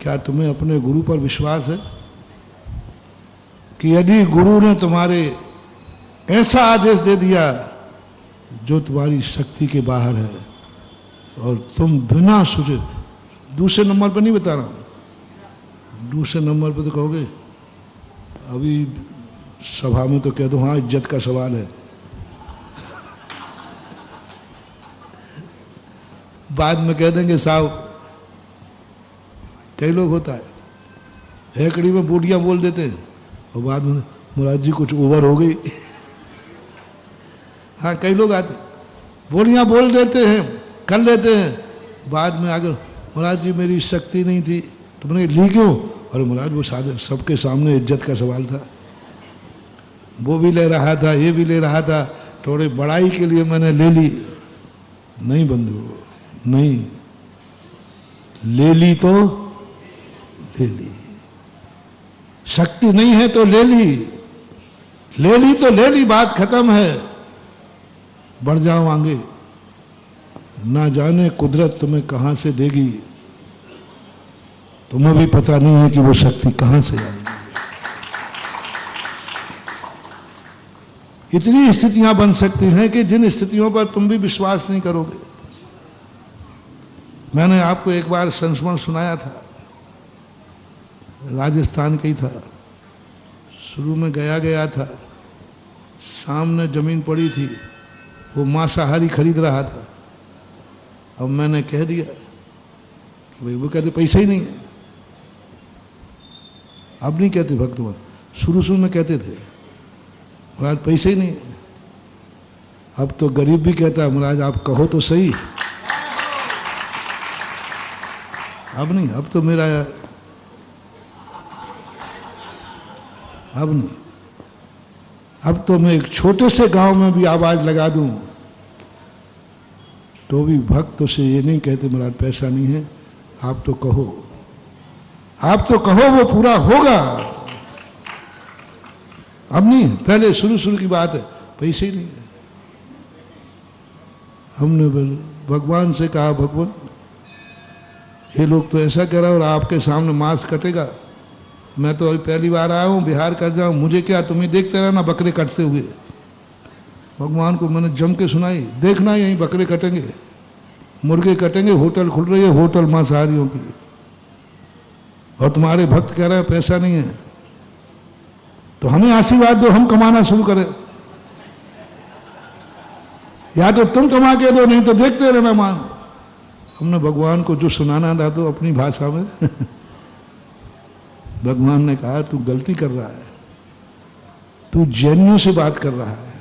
क्या तुम्हें अपने गुरु पर विश्वास है कि यदि गुरु ने तुम्हारे ऐसा आदेश दे दिया जो तुम्हारी शक्ति के बाहर है और तुम बिना सोचे, दूसरे नंबर पर नहीं बता रहा हूं, दूसरे नंबर पर तो कहोगे अभी सभा में तो कह दो हाँ इज्जत का सवाल है, बाद में कह देंगे साहब, कई लोग होता है हेकड़ी में बूढ़िया बोल देते हैं और बाद में मुराद जी कुछ ओवर हो गई। हाँ कई लोग आते बोलियां बोल देते हैं, कर लेते हैं, बाद में आकर मुराद जी मेरी शक्ति नहीं थी, तुमने ली क्यों? और मुराद वो सबके सामने इज्जत का सवाल था, वो भी ले रहा था, ये भी ले रहा था, थोड़ी बड़ाई के लिए मैंने ले ली। नहीं बंधु, नहीं, ले ली तो ले ली, शक्ति नहीं है तो ले ली, ले ली तो ले ली, बात खत्म है, बढ़ जाओ आगे। ना जाने कुदरत तुम्हें कहां से देगी, तुम्हें भी पता नहीं है कि वो शक्ति कहां से आएगी। इतनी स्थितियां बन सकती हैं कि जिन स्थितियों पर तुम भी विश्वास नहीं करोगे। मैंने आपको एक बार संस्मरण सुनाया था, राजस्थान का ही था, शुरू में गया था, सामने जमीन पड़ी थी, वो मांसाहारी खरीद रहा था। अब मैंने कह दिया कि भाई, वो कहते पैसा ही नहीं है। अब नहीं कहते भक्तवन, शुरू में कहते थे महाराज पैसे ही नहीं है। अब तो गरीब भी कहता है महाराज आप कहो तो सही। अब नहीं, अब तो मेरा, अब नहीं, अब तो मैं एक छोटे से गांव में भी आवाज लगा दूं तो भी भक्त से ये नहीं कहते महाराज पैसा नहीं है, आप तो कहो, आप तो कहो, वो पूरा होगा। अब नहीं, पहले शुरू की बात है, पैसे ही नहीं है। हमने भगवान से कहा भगवान ये लोग तो ऐसा कह रहा है और आपके सामने मांस कटेगा, मैं तो अभी पहली बार आया हूँ, बिहार कर जाऊँ, मुझे क्या, तुम्हें देखते रहना बकरे कटते हुए। भगवान को मैंने जम के सुनाई, देखना यहीं बकरे कटेंगे, मुर्गे कटेंगे, होटल खुल रही है, होटल मांसाहारियों की, और तुम्हारे भक्त कह रहे हैं पैसा नहीं है, तो हमें आशीर्वाद दो, हम कमाना शुरू करें, या तो तुम कमा के दो, नहीं तो देखते रहना मान। हमने भगवान को जो सुनाना था तो अपनी भाषा में भगवान ने कहा तू गलती कर रहा है, तू जैनियों से बात कर रहा है,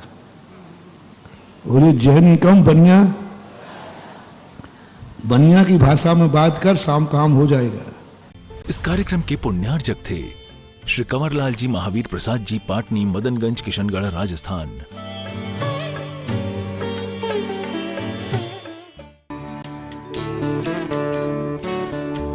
और ये जैनी कम बनिया, बनिया की भाषा में बात कर, शाम काम हो जाएगा। इस कार्यक्रम के पुण्यार्जक थे श्री कंवरलाल जी महावीर प्रसाद जी, पाटनी, मदनगंज, किशनगढ़, राजस्थान।